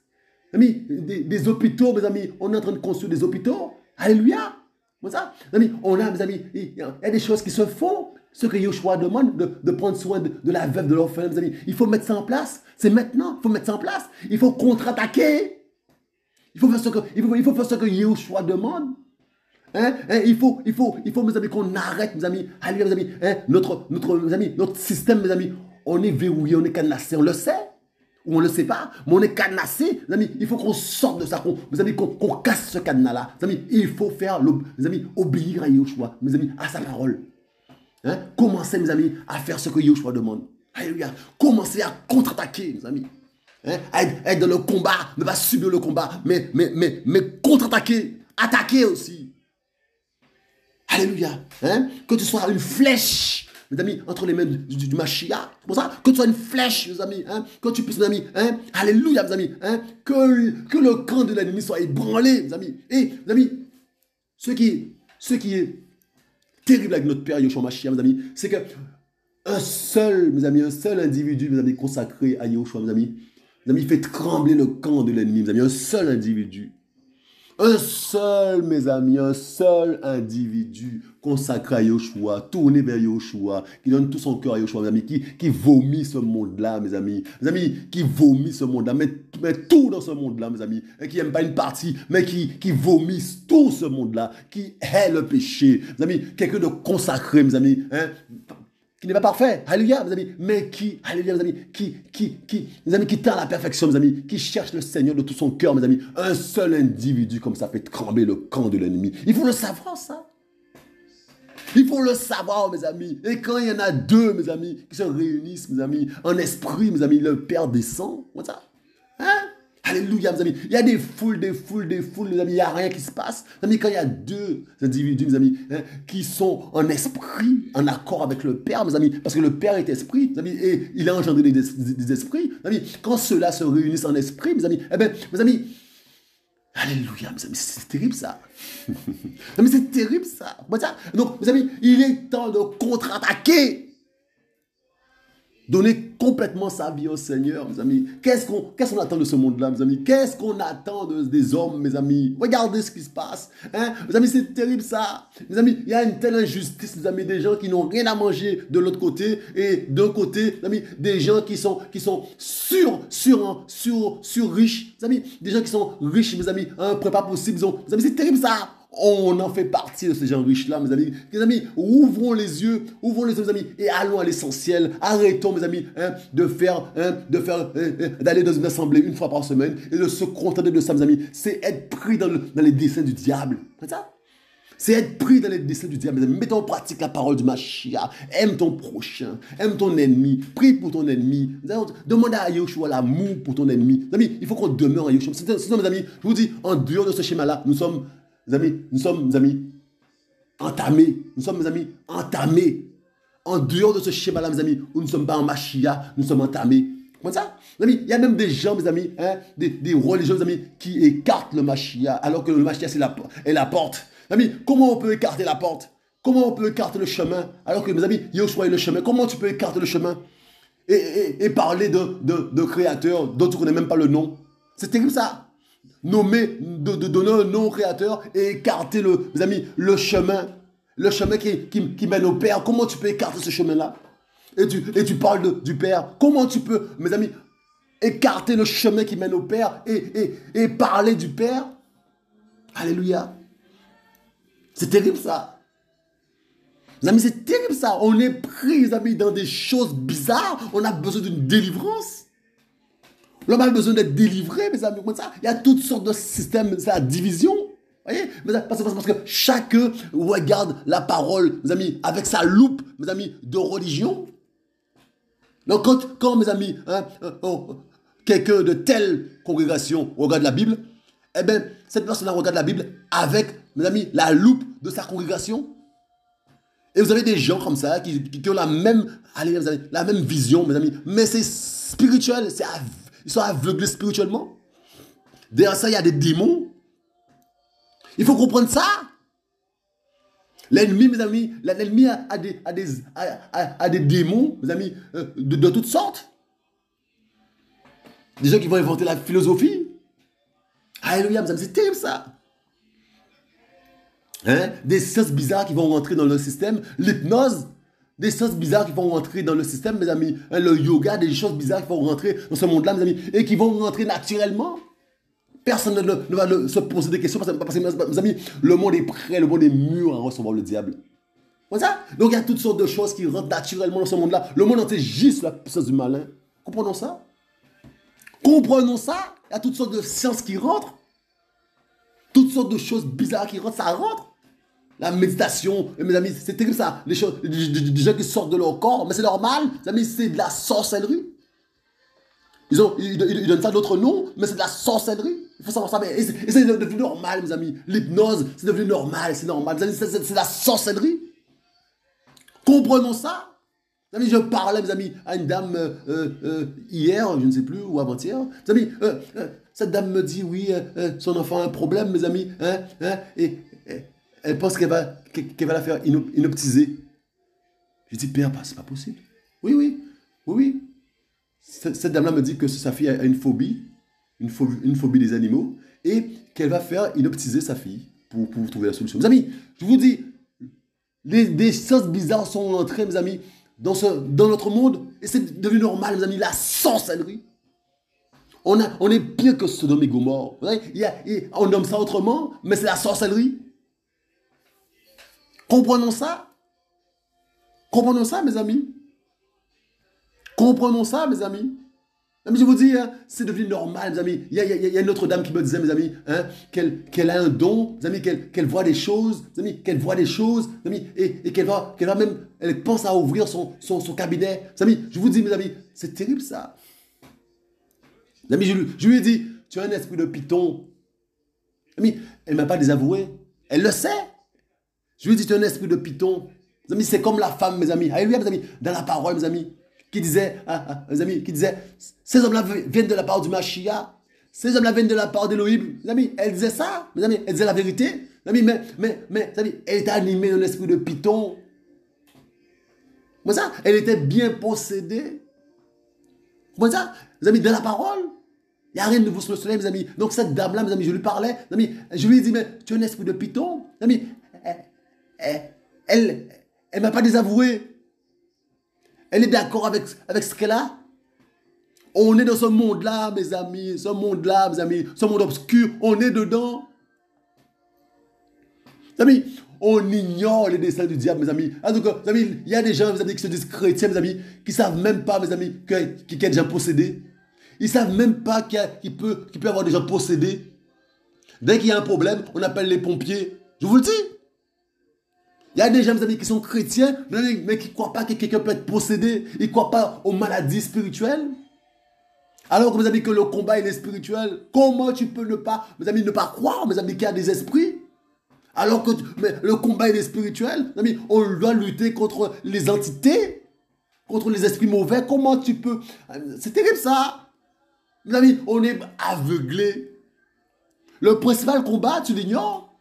Amis, des hôpitaux, mes amis, on est en train de construire des hôpitaux. Alléluia. Comme ça, mes amis, on a, mes amis, il y a des choses qui se font. Ce que Yahushua demande, de prendre soin de la veuve, de l'orphelin, mes amis, il faut mettre ça en place. C'est maintenant, il faut mettre ça en place. Il faut contre-attaquer. Il faut faire ce que Yahushua demande. Il faut, mes amis, qu'on arrête, mes amis. Alléluia, mes amis. Notre système, mes amis, on est verrouillé, on est cadenassé, on le sait. Ou on ne le sait pas, mais on est cadenassé. Mes amis, il faut qu'on sorte de ça, mes amis, qu'on casse ce cadenas-là. Mes amis, il faut faire, mes amis, obéir à Yahushua, mes amis, à sa parole. Commencez, mes amis, à faire ce que Yahushua demande. Alléluia. Commencez à contre-attaquer, mes amis. Être dans le combat, ne pas subir le combat, mais contre-attaquer, attaquer aussi. Alléluia. Que tu sois une flèche, mes amis, entre les mains du Mashiach. C'est pour ça que tu sois une flèche, mes amis. Que tu puisses, mes amis. Alléluia, mes amis. Que le camp de l'ennemi soit ébranlé, mes amis. Et, mes amis, ce qui est terrible avec notre Père Yahushua Mashiach, mes amis, c'est que un seul individu, mes amis, consacré à Yahushua, mes amis, il fait trembler le camp de l'ennemi, mes amis. Un seul individu. Un seul, mes amis, un seul individu consacré à Yahushua, tourné vers Yahushua, qui donne tout son cœur à Yahushua, mes amis, qui vomit ce monde-là, mes amis. Mes amis, qui vomit ce monde-là, mais tout dans ce monde-là, mes amis. Et qui n'aime pas une partie, mais qui vomit tout ce monde-là, qui hait le péché. Mes amis, quelqu'un de consacré, mes amis, qui n'est pas parfait, alléluia, mes amis, mais qui, alléluia, mes amis, mes amis, qui tend à la perfection, mes amis, qui cherche le Seigneur de tout son cœur, mes amis. Un seul individu comme ça fait trembler le camp de l'ennemi. Il faut le savoir, ça. Il faut le savoir, mes amis. Et quand il y en a deux, mes amis, qui se réunissent, mes amis, en esprit, mes amis, le Père descend, comme ça. Alléluia, mes amis. Il y a des foules, mes amis. Il n'y a rien qui se passe. Mes amis, quand il y a deux individus, mes amis, qui sont en esprit, en accord avec le Père, mes amis, parce que le Père est esprit, mes amis, et il a engendré des esprits. Mes amis, quand ceux-là se réunissent en esprit, mes amis, eh bien, mes amis, alléluia, mes amis, c'est terrible ça. Mais c'est terrible ça. Donc, mes amis, il est temps de contre-attaquer. Donner complètement sa vie au Seigneur, mes amis. Qu'est-ce qu'on attend de ce monde-là, mes amis? Qu'est-ce qu'on attend des hommes, mes amis? Regardez ce qui se passe. Mes amis, c'est terrible ça. Mes amis, il y a une telle injustice, mes amis, des gens qui n'ont rien à manger de l'autre côté. Et d'un côté, mes amis, des gens qui sont riches. Mes amis, des gens qui sont riches, mes amis, à un point pas possible. Mes amis, c'est terrible ça. On en fait partie de ces gens riches-là, mes amis. Mes amis, ouvrons les yeux, mes amis, et allons à l'essentiel. Arrêtons, mes amis, d'aller dans une assemblée une fois par semaine et de se contenter de ça, mes amis. C'est être pris dans les desseins du diable. C'est ça? C'est être pris dans les desseins du diable, mes amis. Mets en pratique la parole du Mashiach. Aime ton prochain. Aime ton ennemi. Prie pour ton ennemi. Demande à Yoshua l'amour pour ton ennemi. Mes amis, il faut qu'on demeure à Yoshua. Sinon, mes amis, je vous dis, en dehors de ce schéma-là, nous sommes, mes amis, entamés. Nous sommes, mes amis, entamés. En dehors de ce schéma-là, mes amis, où nous ne sommes pas en Mashiach, nous sommes entamés. Comment ça? Mes amis, il y a même des gens, mes amis, hein, des religieux, mes amis, qui écartent le Mashiach, alors que le Mashiach, c'est la porte. Mes amis, comment on peut écarter la porte? Comment on peut écarter le chemin? Alors que, mes amis, Yoshua est le chemin. Comment tu peux écarter le chemin? Et parler de créateur dont tu ne connais même pas le nom. C'est terrible ça. Nommer, de donner un nom au créateur et écarter, mes amis, le chemin. Le chemin qui mène au Père. Comment tu peux écarter ce chemin-là? Et tu parles du Père. Comment tu peux, mes amis, écarter le chemin qui mène au Père et parler du Père? Alléluia. C'est terrible ça. Mes amis, c'est terrible ça. On est pris, mes amis, dans des choses bizarres. On a besoin d'une délivrance. L'homme a besoin d'être délivré, mes amis. Comme ça. Il y a toutes sortes de systèmes, c'est la division. Voyez, parce que chacun regarde la parole, mes amis, avec sa loupe, mes amis, de religion. Donc, quand mes amis, quelqu'un de telle congrégation regarde la Bible, eh bien, cette personne-là regarde la Bible avec, mes amis, la loupe de sa congrégation. Et vous avez des gens comme ça qui ont la même vision, mes amis, mais c'est spirituel, ils sont aveuglés spirituellement. Derrière ça, il y a des démons. Il faut comprendre ça. L'ennemi, mes amis, l'ennemi a des démons, mes amis, de toutes sortes. Des gens qui vont inventer la philosophie. Alléluia, mes amis, c'est terrible ça. Hein? Des sciences bizarres qui vont rentrer dans le système. L'hypnose, des sciences bizarres qui vont rentrer dans le système, mes amis. Hein? Le yoga, des choses bizarres qui vont rentrer dans ce monde-là, mes amis, et qui vont rentrer naturellement. Personne ne va se poser des questions parce que, mes amis, le monde est prêt, le monde est mûr à recevoir le diable. Voilà ça? Donc il y a toutes sortes de choses qui rentrent naturellement dans ce monde-là. Le monde entier gît sur la puissance du malin. Comprenons ça? Comprenons ça? Il y a toutes sortes de sciences qui rentrent. Toutes sortes de choses bizarres qui rentrent, ça rentre. La méditation, mes amis, c'est terrible ça. Des gens qui sortent de leur corps, mais c'est normal. Mes amis, c'est de la sorcellerie. Ils donnent ça d'autres noms, mais c'est de la sorcellerie. Il faut savoir ça. Et c'est devenu normal, mes amis. L'hypnose, c'est devenu normal, c'est normal. C'est de la sorcellerie. Comprenons ça. Mes amis, je parlais, mes amis, à une dame hier, je ne sais plus, ou avant-hier. Mes amis, cette dame me dit, oui, son enfant a un problème, mes amis. Et elle pense qu'elle va la faire inoptiser. Je dis, Père, c'est pas possible. Oui. Cette dame-là me dit que sa fille a une phobie des animaux, et qu'elle va faire inoptiser sa fille pour trouver la solution. Mes amis, je vous dis, des choses bizarres sont entrées, mes amis, dans notre monde, et c'est devenu normal, mes amis, la sorcellerie. On est pire que Sodome et Gomorrhe. On nomme ça autrement, mais c'est la sorcellerie. Comprenons ça. Comprenons ça, mes amis. Comprenons ça, mes amis. Mais je vous dis, hein, c'est devenu normal, mes amis. Il y a une autre dame qui me disait, mes amis, hein, qu'elle a un don, mes amis, qu'elle voit des choses, mes amis, qu'elle voit des choses, mes amis, et qu'elle va même, elle pense à ouvrir son cabinet. Mes amis, je vous dis, mes amis, c'est terrible ça. Mes amis, je lui ai dit, tu as un esprit de python. Mes amis, elle ne m'a pas désavoué. Elle le sait. Je lui ai dit, tu as un esprit de python. Mes amis, c'est comme la femme, mes amis. Alléluia, mes amis, dans la parole, mes amis. Qui disait, mes amis, qui disait, ces hommes-là viennent de la part du Mashiach, ces hommes-là viennent de la part d'Élohim. Mes amis, elle disait ça, mes amis, elle disait la vérité. Mes amis, mais, mes amis, elle était animée d'un esprit de python. Comment ça? Elle était bien possédée. Comment ça? Mes amis, dans la parole, il n'y a rien de nouveau sous le soleil, mes amis. Donc cette dame-là, mes amis, je lui parlais, mes amis, je lui ai dit, mais tu as un esprit de python? Mes amis, elle ne m'a pas désavoué. Elle est d'accord avec ce qu'elle a. On est dans ce monde-là, mes amis. Ce monde-là, mes amis. Ce monde obscur. On est dedans. Mes amis, on ignore les desseins du diable, mes amis. En tout cas, mes amis, il y a des gens, mes amis, qui se disent chrétiens, mes amis, qui ne savent même pas, mes amis, qu'il y a des gens possédés. Ils ne savent même pas qu'il peut y avoir des gens possédés. Dès qu'il y a un problème, on appelle les pompiers. Je vous le dis. Il y a des gens, mes amis, qui sont chrétiens, mais qui ne croient pas que quelqu'un peut être possédé. Ils ne croient pas aux maladies spirituelles. Alors que, mes amis, que le combat, il est spirituel. Comment tu peux ne pas, mes amis, ne pas croire, mes amis, qu'il y a des esprits? Alors que mais le combat, il est spirituel. Mes amis, on doit lutter contre les entités, contre les esprits mauvais. Comment tu peux... C'est terrible, ça. Mes amis, on est aveuglés. Le principal combat, tu l'ignores.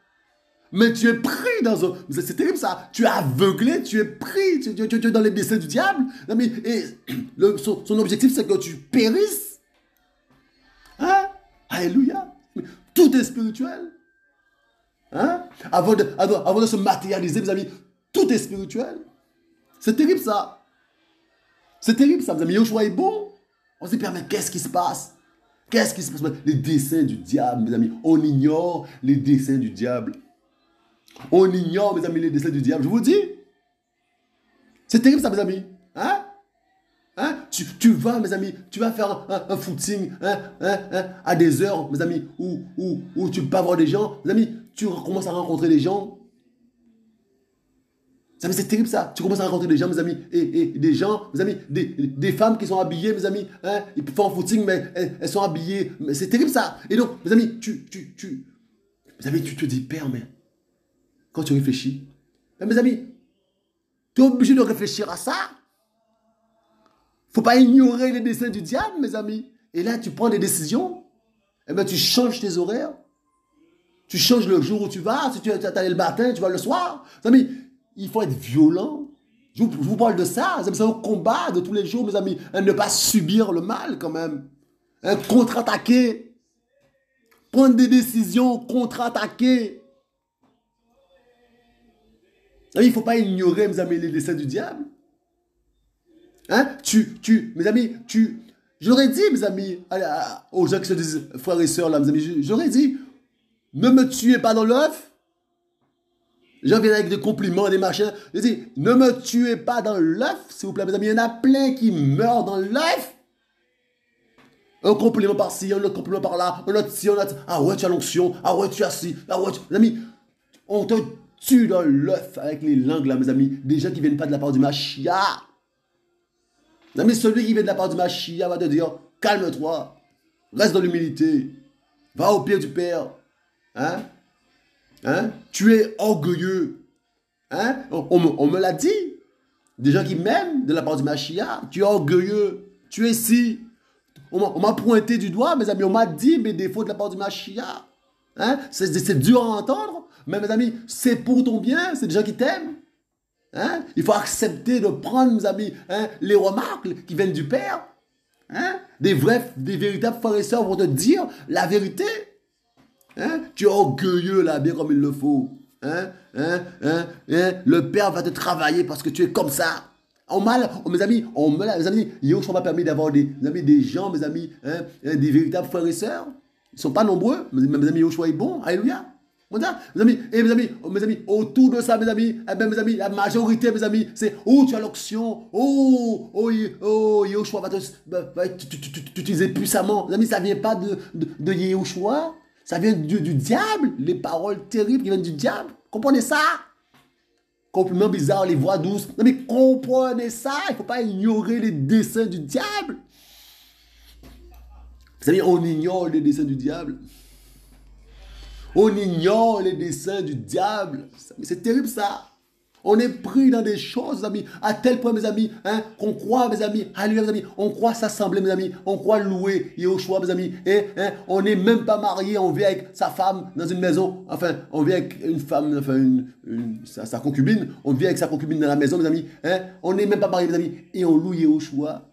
Mais tu es pris dans un... C'est terrible ça. Tu es aveuglé, tu es pris, tu es dans les desseins du diable. Et son objectif, c'est que tu périsses. Hein? Alléluia. Tout est spirituel. Hein? Avant de se matérialiser, mes amis, tout est spirituel. C'est terrible ça. C'est terrible ça, mes amis. Yoshua est bon. On se dit, mais qu'est-ce qui se passe? Qu'est-ce qui se passe? Les desseins du diable, mes amis. On ignore les desseins du diable. On ignore, mes amis, les desseins du diable. Je vous le dis. C'est terrible ça, mes amis. Hein? Hein? Tu vas, mes amis, tu vas faire un footing à des heures, mes amis, où tu ne peux pas voir des gens. Mes amis, tu commences à rencontrer des gens. C'est terrible ça. Tu commences à rencontrer des gens, mes amis, et des gens, mes amis, des femmes qui sont habillées, mes amis, hein, ils font un footing, mais elles sont habillées. C'est terrible ça. Et donc, mes amis, mes amis, tu te dis, Père, mais quand tu réfléchis, mes amis, tu es obligé de réfléchir à ça. Il ne faut pas ignorer les desseins du diable, mes amis. Et là, tu prends des décisions. Et bien, tu changes tes horaires. Tu changes le jour où tu vas. Si tu allé le matin, tu vas le soir. Mes amis, il faut être violent. Je vous parle de ça. C'est un combat de tous les jours, mes amis. Ne pas subir le mal, quand même. Contre-attaquer. Prendre des décisions, contre-attaquer. Il ne faut pas ignorer, mes amis, les desseins du diable. Hein? Mes amis, j'aurais dit, mes amis, aux gens qui se disent frères et sœurs, là, mes amis, j'aurais dit, ne me tuez pas dans l'œuf. Les gens viennent avec des compliments, des machins. Je dis, ne me tuez pas dans l'œuf, s'il vous plaît, mes amis. Il y en a plein qui meurent dans l'œuf. Un compliment par-ci, un autre compliment par-là, un autre ci, un autre. Ah ouais, tu as l'onction. Ah ouais, tu as ci. Ah ouais, mes amis, on te tue dans l'œuf avec les langues, là, mes amis. Des gens qui ne viennent pas de la part du Mashiach. Mais celui qui vient de la part du Mashiach va te dire, calme-toi, reste dans l'humilité, va au pied du Père. Hein? Hein? Tu es orgueilleux. Hein? On me l'a dit. Des gens qui m'aiment de la part du Mashiach, tu es orgueilleux, tu es si. On m'a pointé du doigt, mes amis, on m'a dit mes défauts de la part du Mashiach. Hein? C'est dur à entendre, mais mes amis, c'est pour ton bien, c'est des gens qui t'aiment. Hein? Il faut accepter de prendre, mes amis, hein, les remarques qui viennent du Père. Hein? Des véritables frères et sœurs vont te dire la vérité. Hein? Tu es orgueilleux là, bien comme il le faut. Hein? Le Père va te travailler parce que tu es comme ça. Mes amis, Yoshua m'a permis d'avoir des gens, mes amis, hein, des véritables frères et sœurs. Ils ne sont pas nombreux, mais mes amis, Yoshua est bon. Alléluia. Mes amis, autour de ça, mes amis, la majorité, mes amis, c'est tu as l'onction, Yoshua va t'utiliser puissamment. Mes amis, ça ne vient pas de Yoshua, ça vient du diable, les paroles terribles qui viennent du diable. Comprenez ça? Compliments bizarres, les voix douces. Mais comprenez ça, il ne faut pas ignorer les desseins du diable. Mes amis, on ignore les desseins du diable. On ignore les desseins du diable. C'est terrible ça. On est pris dans des choses, mes amis, à tel point, mes amis, hein, qu'on croit, mes amis, alléluia, mes amis, on croit s'assembler, mes amis, on croit louer Yoshua, mes amis, et hein, on n'est même pas marié, on vit avec sa femme dans une maison, enfin, on vit avec une femme, enfin, sa concubine, on vit avec sa concubine dans la maison, mes amis, hein, on n'est même pas marié, mes amis, et on loue Yoshua.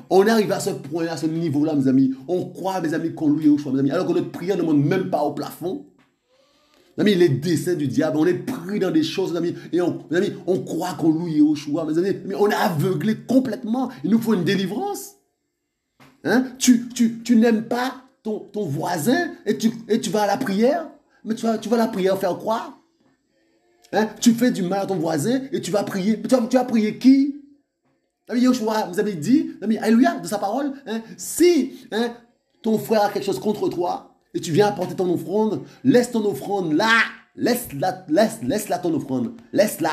On arrive à ce point, à ce niveau-là, mes amis. On croit, mes amis, qu'on loue Yoshua, mes amis. Alors que notre prière ne monte même pas au plafond. Mes amis, les desseins du diable, on est pris dans des choses, mes amis. Et mes amis, on croit qu'on loue Yoshua, mes amis. Mais on est aveuglé complètement. Il nous faut une délivrance. Hein? Tu n'aimes pas ton voisin et tu vas à la prière. Mais tu vas à la prière faire quoi? Hein? Tu fais du mal à ton voisin et tu vas prier. Mais tu vas prier qui? Yoshua vous avez dit, alléluia, de sa parole, hein, si hein, ton frère a quelque chose contre toi et tu viens apporter ton offrande, laisse ton offrande là, laisse-la ton offrande. Laisse-la.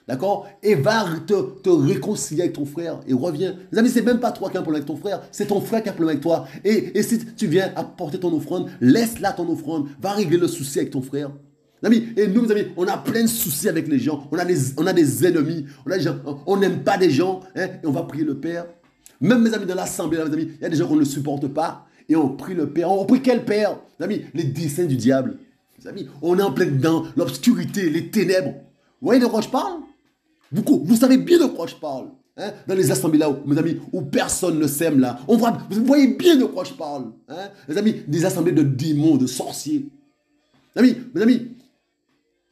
D'accord? Et va te réconcilier avec ton frère et reviens. Les amis, c'est même pas toi qui as un problème avec ton frère, c'est ton frère qui a un problème avec toi. Et si tu viens apporter ton offrande, laisse-la ton offrande. Va régler le souci avec ton frère. Les amis, et nous, mes amis, on a plein de soucis avec les gens. On a des ennemis. On n'aime pas des gens. Hein, et on va prier le Père. Même mes amis dans l'assemblée, mes amis, il y a des gens qu'on ne supporte pas. Et on prie le Père. On prie quel Père? Les amis, les desseins du diable. Les amis, on est en plein dedans, l'obscurité, les ténèbres. Vous voyez de quoi je parle? Vous savez bien de quoi je parle. Hein? Dans les assemblées là, mes amis, où personne ne s'aime là. Vous voyez bien de quoi je parle. Hein? Les amis, des assemblées de démons, de sorciers. Mes amis,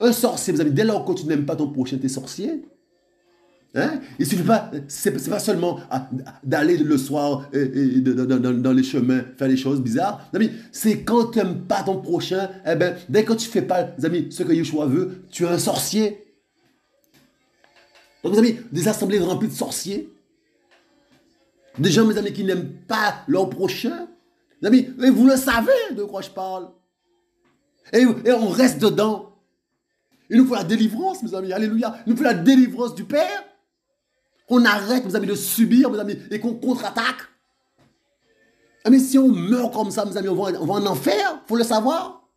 un sorcier, mes amis, dès lors que tu n'aimes pas ton prochain, t'es sorcier. Hein? Il suffit pas, c'est pas seulement d'aller le soir dans les chemins faire des choses bizarres. Mes amis, c'est quand tu n'aimes pas ton prochain, eh ben, dès que tu ne fais pas, mes amis, ce que Yeshua veut, tu es un sorcier. Donc, mes amis, des assemblées remplies de sorciers. Des gens, mes amis, qui n'aiment pas leur prochain. Mes amis, et vous le savez de quoi je parle. Et on reste dedans. Il nous faut la délivrance, mes amis. Alléluia. Il nous faut la délivrance du Père. On arrête, mes amis, de subir, mes amis, et qu'on contre-attaque. Mais si on meurt comme ça, mes amis, on va en enfer. Il faut le savoir.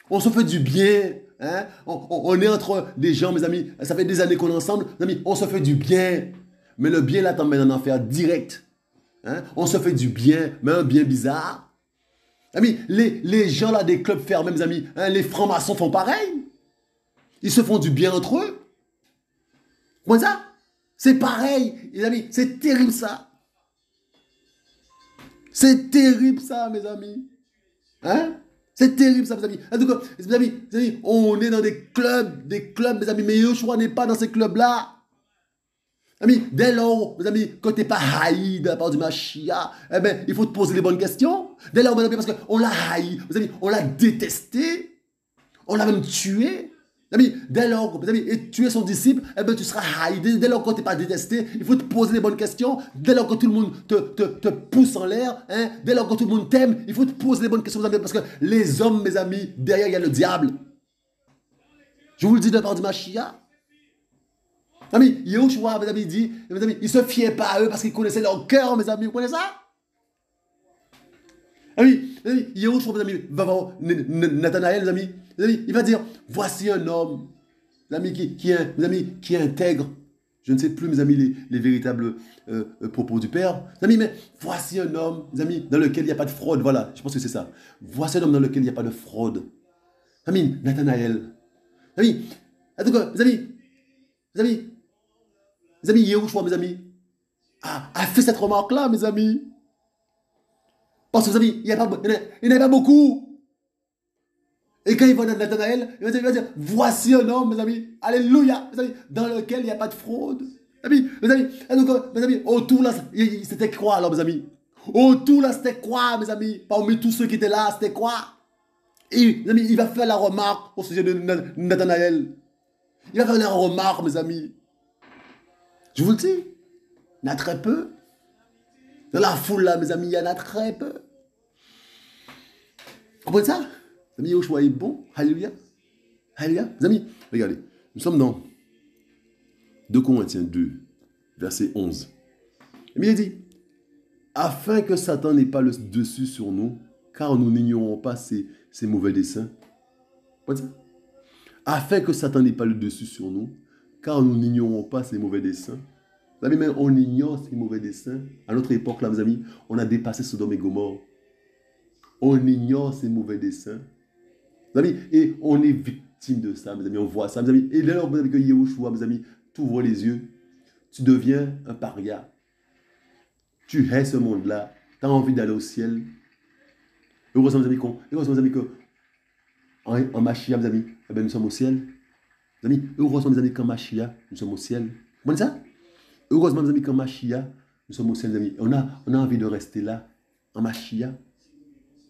On se fait du bien. Hein? On est entre des gens, mes amis. Ça fait des années qu'on est ensemble. Mes amis, on se fait du bien. Mais le bien, là, t'emmène en enfer direct. Hein? On se fait du bien, mais un bien bizarre. Amis, les gens là des clubs fermés, mes amis, hein, les francs-maçons font pareil. Ils se font du bien entre eux. Comment ça? C'est pareil, les amis. C'est terrible ça. C'est terrible ça, mes amis. Hein? C'est terrible ça, mes amis. En tout cas, mes amis, on est dans des clubs, mes amis. Mais Yoshua n'est pas dans ces clubs-là. Amis, dès lors, mes amis, quand tu n'es pas haï de la part du Mashiach, eh ben, il faut te poser les bonnes questions. Dès lors, mes amis, parce qu'on l'a haï, mes amis, on l'a détesté, on l'a même tué. Mes amis, dès lors, mes amis, et tu es son disciple, eh ben, tu seras haï. Dès lors que tu n'es pas détesté, il faut te poser les bonnes questions. Dès lors que tout le monde te pousse en l'air, hein, dès lors que tout le monde t'aime, il faut te poser les bonnes questions, mes amis, parce que les hommes, mes amis, derrière, il y a le diable. Je vous le dis de la part du Mashiach. Mes amis, Yoshua, mes amis, dit, mes amis, il ne se fiait pas à eux parce qu'ils connaissaient leur cœur, mes amis. Vous connaissez ça? Mes amis, Yoshua, mes amis, va voir Nathanaël, mes amis, il va dire, voici un homme, mes amis, mes amis, qui est intègre. Je ne sais plus, mes amis, les véritables propos du Père. Mes amis, mais voici un homme, mes amis, dans lequel il n'y a pas de fraude. Voilà, je pense que c'est ça. Voici un homme dans lequel il n'y a pas de fraude. Mes amis, Nathanaël. Mes amis, en tout cas, mes amis, Yehoshua, mes amis, a fait cette remarque-là, mes amis. Parce que, mes amis, il n'y en a pas beaucoup. Et quand il va dans Nathanaël, il va dire, voici un homme, mes amis, alléluia, mes amis, dans lequel il n'y a pas de fraude. Mes amis, autour là, c'était quoi alors, mes amis? Autour là, c'était quoi, mes amis? Parmi tous ceux qui étaient là, c'était quoi? Et, mes amis, il va faire la remarque au sujet de Nathanaël. Il va faire la remarque, mes amis. Je vous le dis, il y en a très peu. Dans la foule là, mes amis, il y en a très peu. Vous comprenez ça? Les amis, Yoshua est bon. Alléluia. Alléluia. Les amis, regardez. Nous sommes dans 2 Corinthiens 2, verset 11. Mais il dit, afin que Satan n'ait pas le dessus sur nous, car nous n'ignorons pas ses mauvais desseins. Vous comprenez ça? Afin que Satan n'ait pas le dessus sur nous, car nous n'ignorons pas ses mauvais desseins. Mes amis, mais on ignore ses mauvais desseins. À notre époque, là, mes amis, on a dépassé Sodome et Gomorrhe. On ignore ses mauvais desseins. Mes amis, et on est victime de ça, mes amis, on voit ça, mes amis. Et là, mes amis, que Yehoshua, mes amis, tu ouvres les yeux, tu deviens un paria. Tu hais ce monde-là, tu as envie d'aller au ciel. Heureusement, mes amis, que en Mashiach, mes amis, eh bien, nous sommes au ciel. Mes amis, heureusement, mes amis, qu'en Mashiach, nous sommes au ciel. Vous comprenez ça? Heureusement, mes amis, qu'en Mashiach, nous sommes au ciel, mes amis. On a envie de rester là, en Mashiach.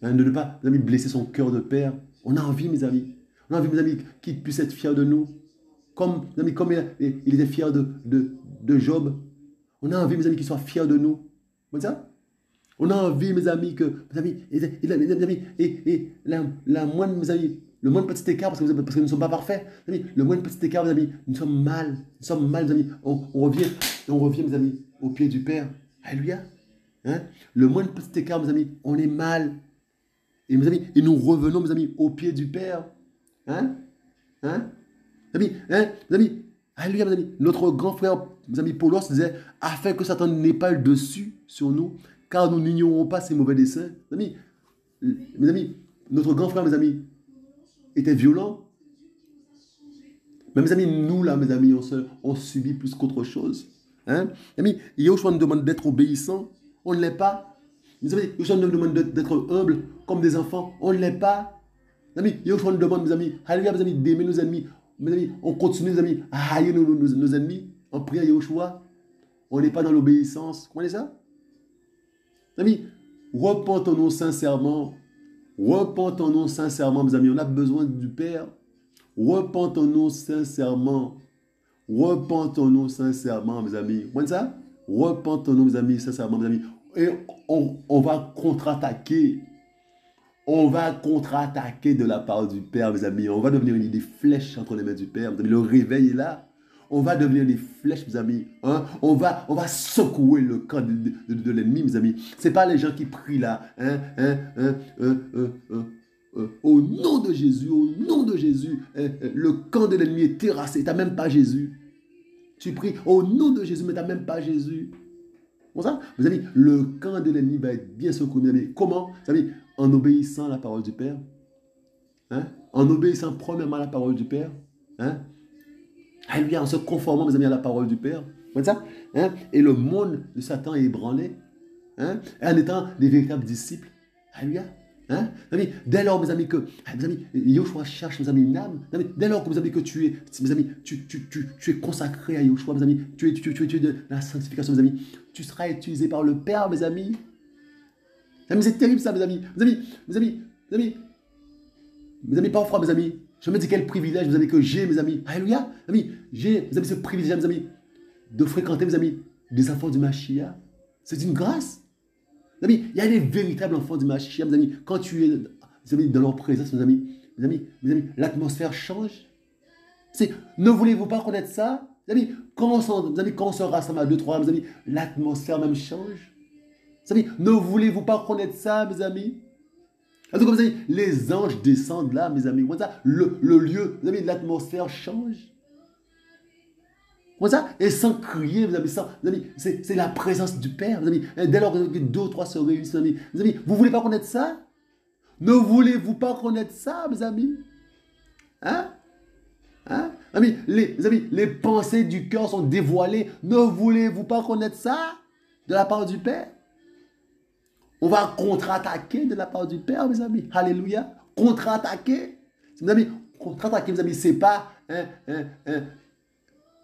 Hein, de ne pas, mes amis, blesser son cœur de père. On a envie, mes amis. On a envie, mes amis, qu'il puisse être fier de nous. Comme, mes amis, comme il était fier de Job. On a envie, mes amis, qu'il soit fier de nous. Vous comprenez ça? On a envie, mes amis, que, mes amis, et la moindre, mes amis, Le moins de petit écart, parce que nous ne sommes pas parfaits. Mes amis, le moins de petit écart, mes amis, nous sommes mal. Nous sommes mal, mes amis. On revient, mes amis, au pied du Père. Alléluia. Hein? Le moins de petit écart, mes amis, on est mal. Et mes amis, et nous revenons, mes amis, au pied du Père. Hein? Hein? Mes amis, hein? Mes amis, alléluia, mes amis. Notre grand frère, mes amis, Paulos disait, afin que Satan n'ait pas le dessus sur nous, car nous n'ignorons pas ses mauvais desseins. Mes amis, notre grand frère, mes amis, était violent. Mais mes amis, nous là, mes amis, on subit plus qu'autre chose. Hein? Mes amis, Yahushua nous demande d'être obéissant. On ne l'est pas. Mes amis, Yahushua nous demande d'être humble comme des enfants. On ne l'est pas. Mes amis, Yahushua nous demande, mes amis, alléluia, mes amis, d'aimer nos ennemis. Mes amis, on continue, mes amis, à haïr nos ennemis en priant à Yahushua. On n'est pas dans l'obéissance. Vous comprenez ça? Mes amis, repentons-nous sincèrement. Repentons-nous sincèrement, mes amis. On a besoin du Père. Repentons-nous sincèrement. Repentons-nous sincèrement, mes amis. Vous voyez ça? Repentons-nous, mes amis, sincèrement, mes amis. Et on va contre-attaquer. On va contre-attaquer de la part du Père, mes amis. On va devenir des flèches entre les mains du Père. Mes amis, le réveil est là. On va devenir des flèches, mes amis. Hein? On va secouer le camp de l'ennemi, mes amis. Ce n'est pas les gens qui prient là. Au nom de Jésus, le camp de l'ennemi est terrassé. Tu n'as même pas Jésus. Tu pries au nom de Jésus, mais tu n'as même pas Jésus. Bon ça, mes amis, le camp de l'ennemi va être bien secoué, mes amis. Comment? Mes amis, en obéissant à la parole du Père. Hein? En obéissant premièrement à la parole du Père. Hein? En se conformant, mes amis, à la parole du Père. Vous voyez ça? Hein? Et le monde de Satan est ébranlé. Hein? En étant des véritables disciples. Alléluia. Hein? Dès lors, mes amis, que Yahushua cherche, mes amis, une âme. Dès lors que, mes amis, que tu es consacré à Yahushua, mes amis, tu es de la sanctification, mes amis, tu seras utilisé par le Père, mes amis. C'est terrible ça, mes amis. Mes amis, parfois, mes amis, je me dis quel privilège, mes amis, que j'ai, mes amis. Alléluia. J'ai, mes amis, ce privilège, mes amis, de fréquenter, mes amis, des enfants du Mashiach. C'est une grâce. Mes amis, il y a des véritables enfants du Mashiach, mes amis. Quand tu es, mes amis, dans leur présence, mes amis, l'atmosphère change. Ne voulez-vous pas connaître ça? Mes amis, quand on se rassemble à 2-3, mes amis, l'atmosphère même change. Mes amis, ne voulez-vous pas connaître ça, mes amis? En tout cas, mes amis, les anges descendent là, mes amis. Le lieu, mes amis, l'atmosphère change. Comme ça, et sans crier, mes amis, c'est la présence du Père, mes amis. Et dès lors que 2 ou 3 se réunissent, mes amis, vous ne voulez pas connaître ça? Ne voulez-vous pas connaître ça, mes amis? Hein? Mes amis, les pensées du cœur sont dévoilées. Ne voulez-vous pas connaître ça de la part du Père? On va contre-attaquer de la part du Père, mes amis. Alléluia. Contre-attaquer. Mes amis, contre-attaquer, mes amis, c'est pas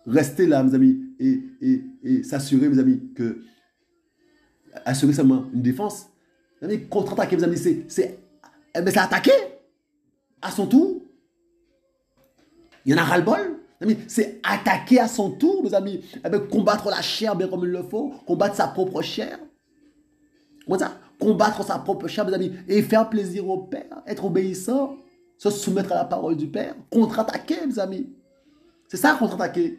rester là, mes amis, et s'assurer, mes amis, que assurer seulement une défense. Mes amis, contre-attaquer, mes amis, c'est attaquer à son tour. Il y en a ras-le-bol. C'est attaquer à son tour, mes amis. Combattre la chair bien comme il le faut. Combattre sa propre chair. Comment ça? Combattre sa propre chair, mes amis. Et faire plaisir au Père. Être obéissant. Se soumettre à la parole du Père. Contre-attaquer, mes amis. C'est ça, contre-attaquer.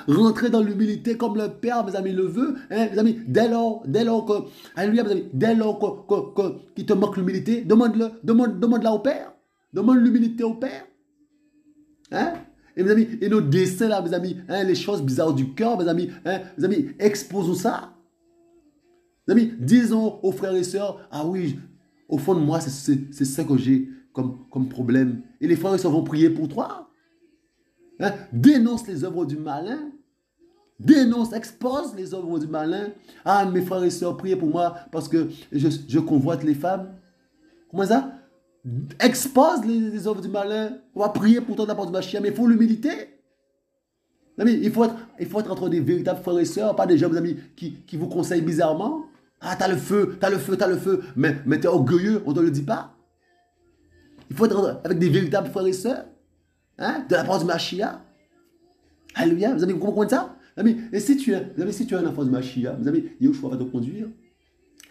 Rentrer dans l'humilité comme le Père, mes amis, le veut. Mes amis, dès lors que, alléluia, mes amis, dès lors qu'il te manque l'humilité, demande-la au Père. Demande l'humilité au Père. Et mes amis, et nos desseins là, mes amis, les choses bizarres du cœur, mes amis, exposons ça. Mes amis, disons aux frères et sœurs, ah oui, au fond de moi, c'est ça que j'ai comme problème. Et les frères et sœurs vont prier pour toi. Dénonce les œuvres du malin. Dénonce, expose les œuvres du malin. Ah, mes frères et sœurs, priez pour moi parce que je convoite les femmes. Comment ça? Expose les œuvres du malin. On va prier pour toi de la part du Mashiach, mais il faut l'humilité. Il faut être entre des véritables frères et sœurs, pas des gens, mes amis, qui vous conseillent bizarrement. Ah, t'as le feu, mais t'es orgueilleux, on ne te le dit pas. Il faut être avec des véritables frères et sœurs, de la part du Mashiach. Alléluia, vous comprenez ça? Et si tu es un enfant du Mashiach, Yahushua va te conduire.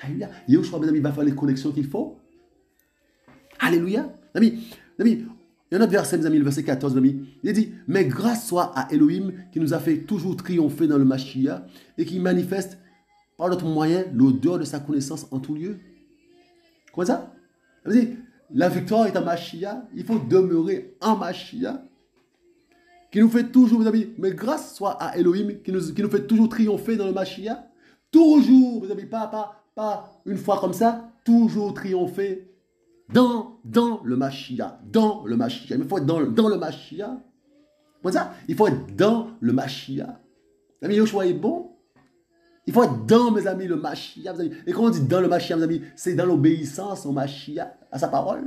Alléluia, Yahushua, mes amis, va faire les connexions qu'il faut. Alléluia. Amis, amis, il y a un autre verset, mes amis, le verset 14, mes amis. Il dit, mais grâce soit à Elohim qui nous a fait toujours triompher dans le Mashiach et qui manifeste par notre moyen l'odeur de sa connaissance en tout lieu. Comment ça? Ça veut dire, la victoire est en Mashiach, il faut demeurer en Mashiach, qui nous fait toujours, mes amis, mais grâce soit à Elohim qui nous fait toujours triompher dans le Mashiach. Toujours, mes amis, pas une fois comme ça, toujours triompher dans le Mashiach, dans le Mashiach. Il faut être dans le Mashiach. Comment ça? Il faut être dans le Mashiach. Mes amis, Yoshua est bon. Il faut être dans, mes amis, le Mashiach. Et quand on dit dans le Mashiach, mes amis, c'est dans l'obéissance au Mashiach, à sa parole.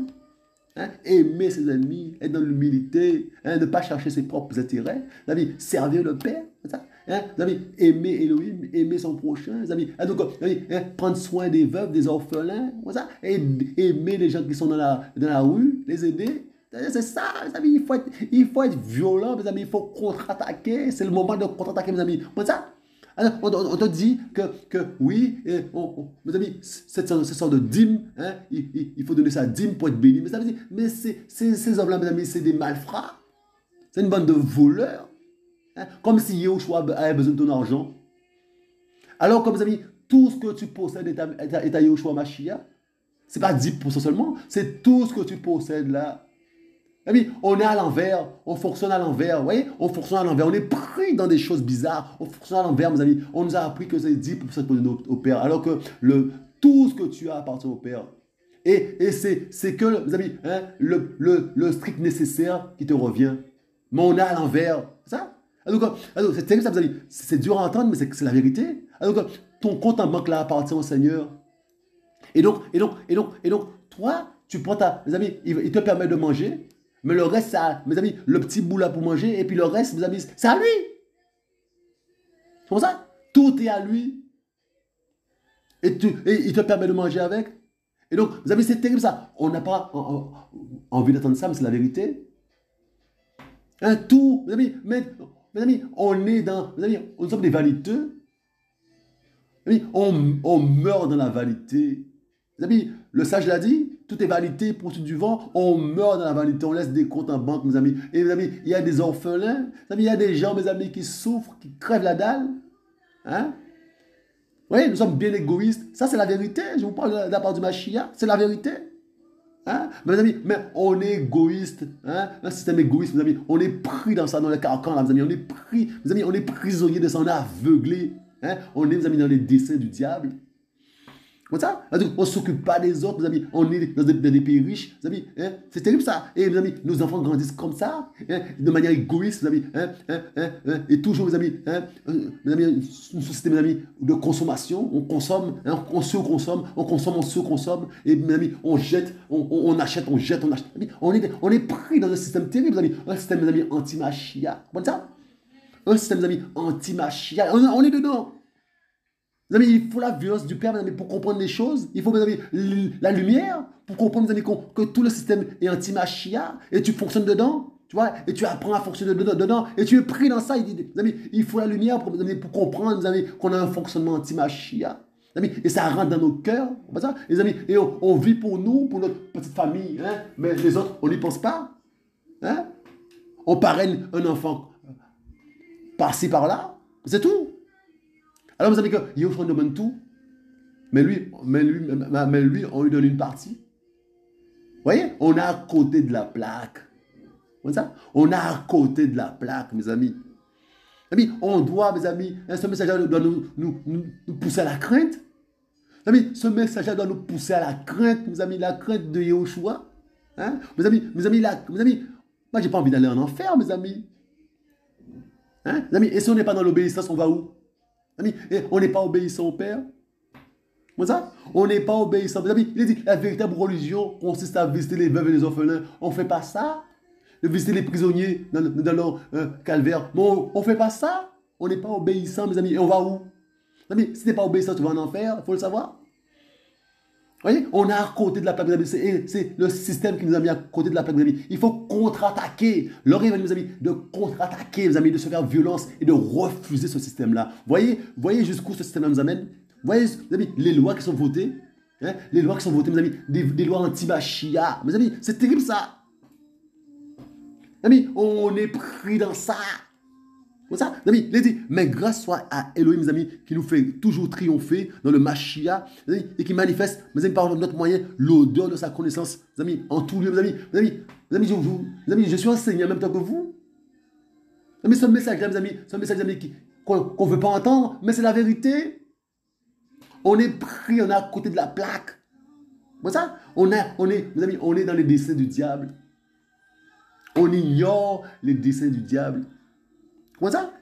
Hein? Aimer ses ennemis, être dans l'humilité, hein? Ne pas chercher ses propres intérêts. Amis, servir le Père. Ça? Hein? Amis, aimer Elohim, aimer son prochain. Amis, hein? Donc, amis, hein? Prendre soin des veuves, des orphelins. Ça? Aimer les gens qui sont dans la rue, les aider. C'est ça, mes amis. Il faut être violent, mes amis. Il faut contre-attaquer. C'est le moment de contre-attaquer, mes amis. Ça? Alors, on te dit que oui, mes amis, cette sorte de dîme, hein, il faut donner sa dîme pour être béni. Mais ces hommes-là, mes amis, c'est des malfrats. C'est une bande de voleurs. Hein, comme si Yahushua avait besoin de ton argent. Alors, comme mes amis, tout ce que tu possèdes est à Yahushua Mashiach. Ce n'est pas 10% seulement, c'est tout ce que tu possèdes là. Amis, on est à l'envers, on fonctionne à l'envers, vous voyez, on fonctionne à l'envers, on est pris dans des choses bizarres, on fonctionne à l'envers, mes amis. On nous a appris que c'est 10% pour donner au Père, alors que tout ce que tu as appartient au Père. Et c'est que, mes amis, hein, le strict nécessaire qui te revient. Mais on est à l'envers, c'est ça? Alors, c'est terrible ça, mes amis, c'est dur à entendre, mais c'est la vérité. Alors, ton compte en banque là appartient au Seigneur. Et donc, toi, tu prends mes amis, il te permet de manger. Mais le reste, ça, mes amis, le petit bout là pour manger, et puis le reste, mes amis, c'est à lui. C'est comme ça. Tout est à lui. Et il te permet de manger avec. Et donc, mes amis, c'est terrible ça. On n'a pas envie d'entendre ça, mais c'est la vérité. Hein, tout, mes amis, mes amis, on est dans, mes amis, on sommes des vaniteux. Mes amis, on meurt dans la vanité. Mes amis, le sage l'a dit, tout est vanité, poursuite du vent, on meurt dans la vanité, on laisse des comptes en banque, mes amis. Et mes amis, il y a des orphelins, mes amis, il y a des gens, mes amis, qui souffrent, qui crèvent la dalle. Hein? Oui, nous sommes bien égoïstes. Ça, c'est la vérité. Je vous parle de la part du Mashiach, c'est la vérité. Hein? Mes amis, mais on est égoïste. Hein? Un système égoïste, mes amis. On est pris dans ça, dans le carcan, là, mes amis. On est pris, mes amis, on est prisonnier de ça, on est aveuglé. Hein? On est, mes amis, dans les desseins du diable. Comme ça, on ne s'occupe pas des autres, mes amis. On est dans des pays riches, mes amis. Hein? C'est terrible ça. Et mes amis, nos enfants grandissent comme ça, hein? De manière égoïste, mes amis. Et toujours, mes amis, mes amis, une société, mes amis, de consommation. On consomme, hein? On surconsomme, on consomme, on surconsomme. Et mes amis, on jette, on achète, on jette, on achète. On est pris dans un système terrible, mes amis. Un système, mes amis, anti-Mashiach. Comme ça? Un système, mes amis, anti-Mashiach. On est dedans. Mes amis, il faut la violence du Père, mes amis, pour comprendre les choses. Il faut, mes amis, la lumière pour comprendre, mes amis, que tout le système est anti-Mashiach et tu fonctionnes dedans, tu vois, et tu apprends à fonctionner dedans et tu es pris dans ça. Mes amis, il faut la lumière pour, mes amis, pour comprendre, mes amis, qu'on a un fonctionnement anti-Mashiach. Et ça rentre dans nos cœurs, ça, les amis, et on vit pour nous, pour notre petite famille, hein, mais les autres, on n'y pense pas. Hein? On parraine un enfant par-ci, par-là, c'est tout. Alors, vous savez que Yahushua nous demande tout, mais lui, on lui donne une partie. Vous voyez, on est à côté de la plaque. Comme ça? On est à côté de la plaque, mes amis. Mes amis, on doit, mes amis, ce message doit nous pousser à la crainte. Mes amis, ce message doit nous pousser à la crainte, mes amis, la crainte de Yahushua. Hein? Mes amis, moi, j'ai pas envie d'aller en enfer, mes amis. Hein? Mes amis, et si on n'est pas dans l'obéissance, on va où? Amis, on n'est pas obéissant au Père. Comme ça? On n'est pas obéissant. Amis, il dit, la véritable religion consiste à visiter les veuves et les orphelins. On ne fait pas ça. De visiter les prisonniers dans leur calvaire. Non, on ne fait pas ça. On n'est pas obéissant, mes amis. Et on va où? Amis, si tu n'es pas obéissant, tu vas en enfer. Il faut le savoir. Vous voyez, on est à côté de la plaque, mes amis. C'est le système qui nous a mis à côté de la plaque, mes amis. Il faut contre-attaquer. L'heure est, mes amis, de contre-attaquer, mes amis, de se faire violence et de refuser ce système-là. Voyez jusqu'où ce système-là nous amène. Voyez, mes amis, les lois qui sont votées. Hein? Les lois qui sont votées, mes amis, des lois anti-Machia. Mes amis, c'est terrible ça. Mes amis, on est pris dans ça. Comme ça, mes amis, il dit, mais grâce soit à Elohim, mes amis, qui nous fait toujours triompher dans le Machia, mes amis, et qui manifeste, mes amis, par notre moyen, l'odeur de sa connaissance, mes amis, en tout lieu, mes amis, je suis enseignant en même temps que vous. Mais ce message-là, mes amis, c'est un message, mes amis, qu'on ne veut pas entendre, mais c'est la vérité. On est pris, on est à côté de la plaque. Comme ça, mes amis, on est dans les desseins du diable. On ignore les desseins du diable. Comment ça?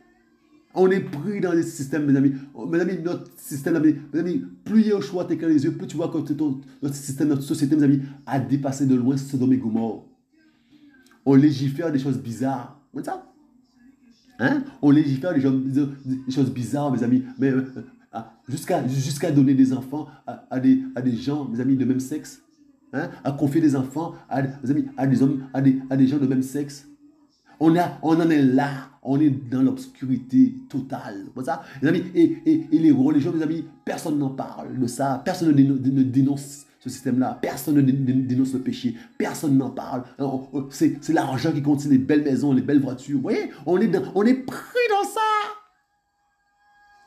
On est pris dans les systèmes, mes amis. Mes amis, notre système, mes amis, plus Yeshua t'éclaire les yeux, plus tu vois que notre système, notre société, mes amis, a dépassé de loin Sodome et Gomorrhe. On légifère des choses bizarres. Comment ça? Hein? On légifère des choses bizarres, mes amis. Mais jusqu'à donner des enfants à des gens, mes amis, de même sexe. Hein? À confier des enfants mes amis, à des hommes, à des gens de même sexe. On en est là, on est dans l'obscurité totale. Ça? Les amis, et les religions, mes amis, personne n'en parle de ça, personne ne dénonce ce système-là, personne ne dénonce le péché, personne n'en parle. C'est l'argent qui contient les belles maisons, les belles voitures. Vous voyez, on est pris dans ça.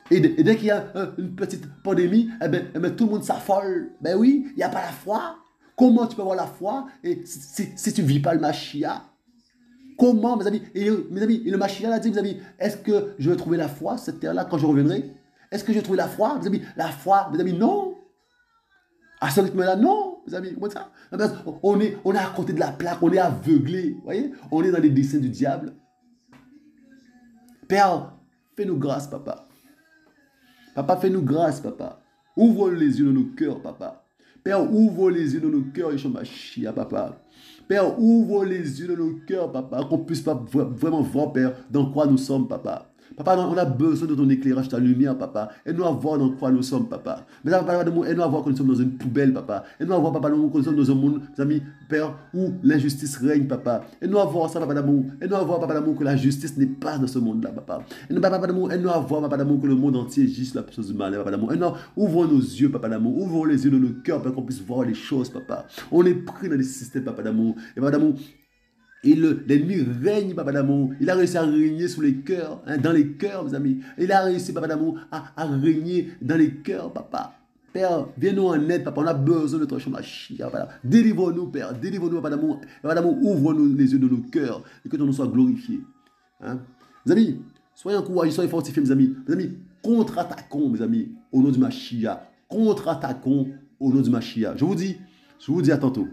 Et dès qu'il y a une petite pandémie, eh ben, tout le monde s'affole. Ben oui, il n'y a pas la foi. Comment tu peux avoir la foi si tu ne vis pas le Machia? Comment, mes amis, et le Machia a dit, mes amis, est-ce que je vais trouver la foi sur cette terre-là quand je reviendrai? Est-ce que je vais trouver la foi, mes amis? La foi, mes amis, non. À ce rythme-là, non, mes amis. Comment ça? On est à côté de la plaque, on est aveuglé. Vous voyez? On est dans les desseins du diable. Père, fais-nous grâce, papa. Papa, fais-nous grâce, papa. Ouvre les yeux de nos cœurs, papa. Père, ouvre les yeux de nos cœurs, Yeshua Machia, papa. Père, ouvre les yeux de nos cœurs, papa, qu'on puisse pas vraiment voir, Père, dans quoi nous sommes, papa. Papa, on a besoin de ton éclairage, ta lumière, papa. Aide-nous à voir dans quoi nous sommes, papa. Mais papa, aide-nous à voir que nous sommes dans une poubelle, papa. Aide-nous à voir, papa, que nous sommes dans un monde, mes amis, Père, où l'injustice règne, papa. Aide-nous à voir ça, papa d'amour. Aide-nous à voir, papa d'amour, que la justice n'est pas dans ce monde-là, papa. Aide-nous, papa d'amour, aide-nous à voir, papa d'amour, que le monde entier gisse la chose du mal, papa d'amour. Aide-nous, ouvre nos yeux, papa d'amour. Ouvre les yeux de nos cœurs, papa, qu'on puisse voir les choses, papa. On est pris dans les systèmes, papa d'amour. Et papa d'amour, et l'ennemi règne, papa d'amour. Il a réussi à régner sous les cœurs, hein, dans les cœurs, mes amis. Il a réussi, papa d'amour, à régner dans les cœurs, papa. Père, viens-nous en aide, papa. On a besoin de toi, Machia, papa. Délivre-nous, Père. Délivre-nous, papa d'amour. Papa d'amour, ouvre-nous les yeux de nos cœurs et que ton nom soit glorifié. Hein? Mes amis, soyez encouragés, soyez fortifiés, mes amis. Mes amis, contre-attaquons, mes amis, au nom du Machia. Contre-attaquons au nom du Machia. Je vous dis à tantôt.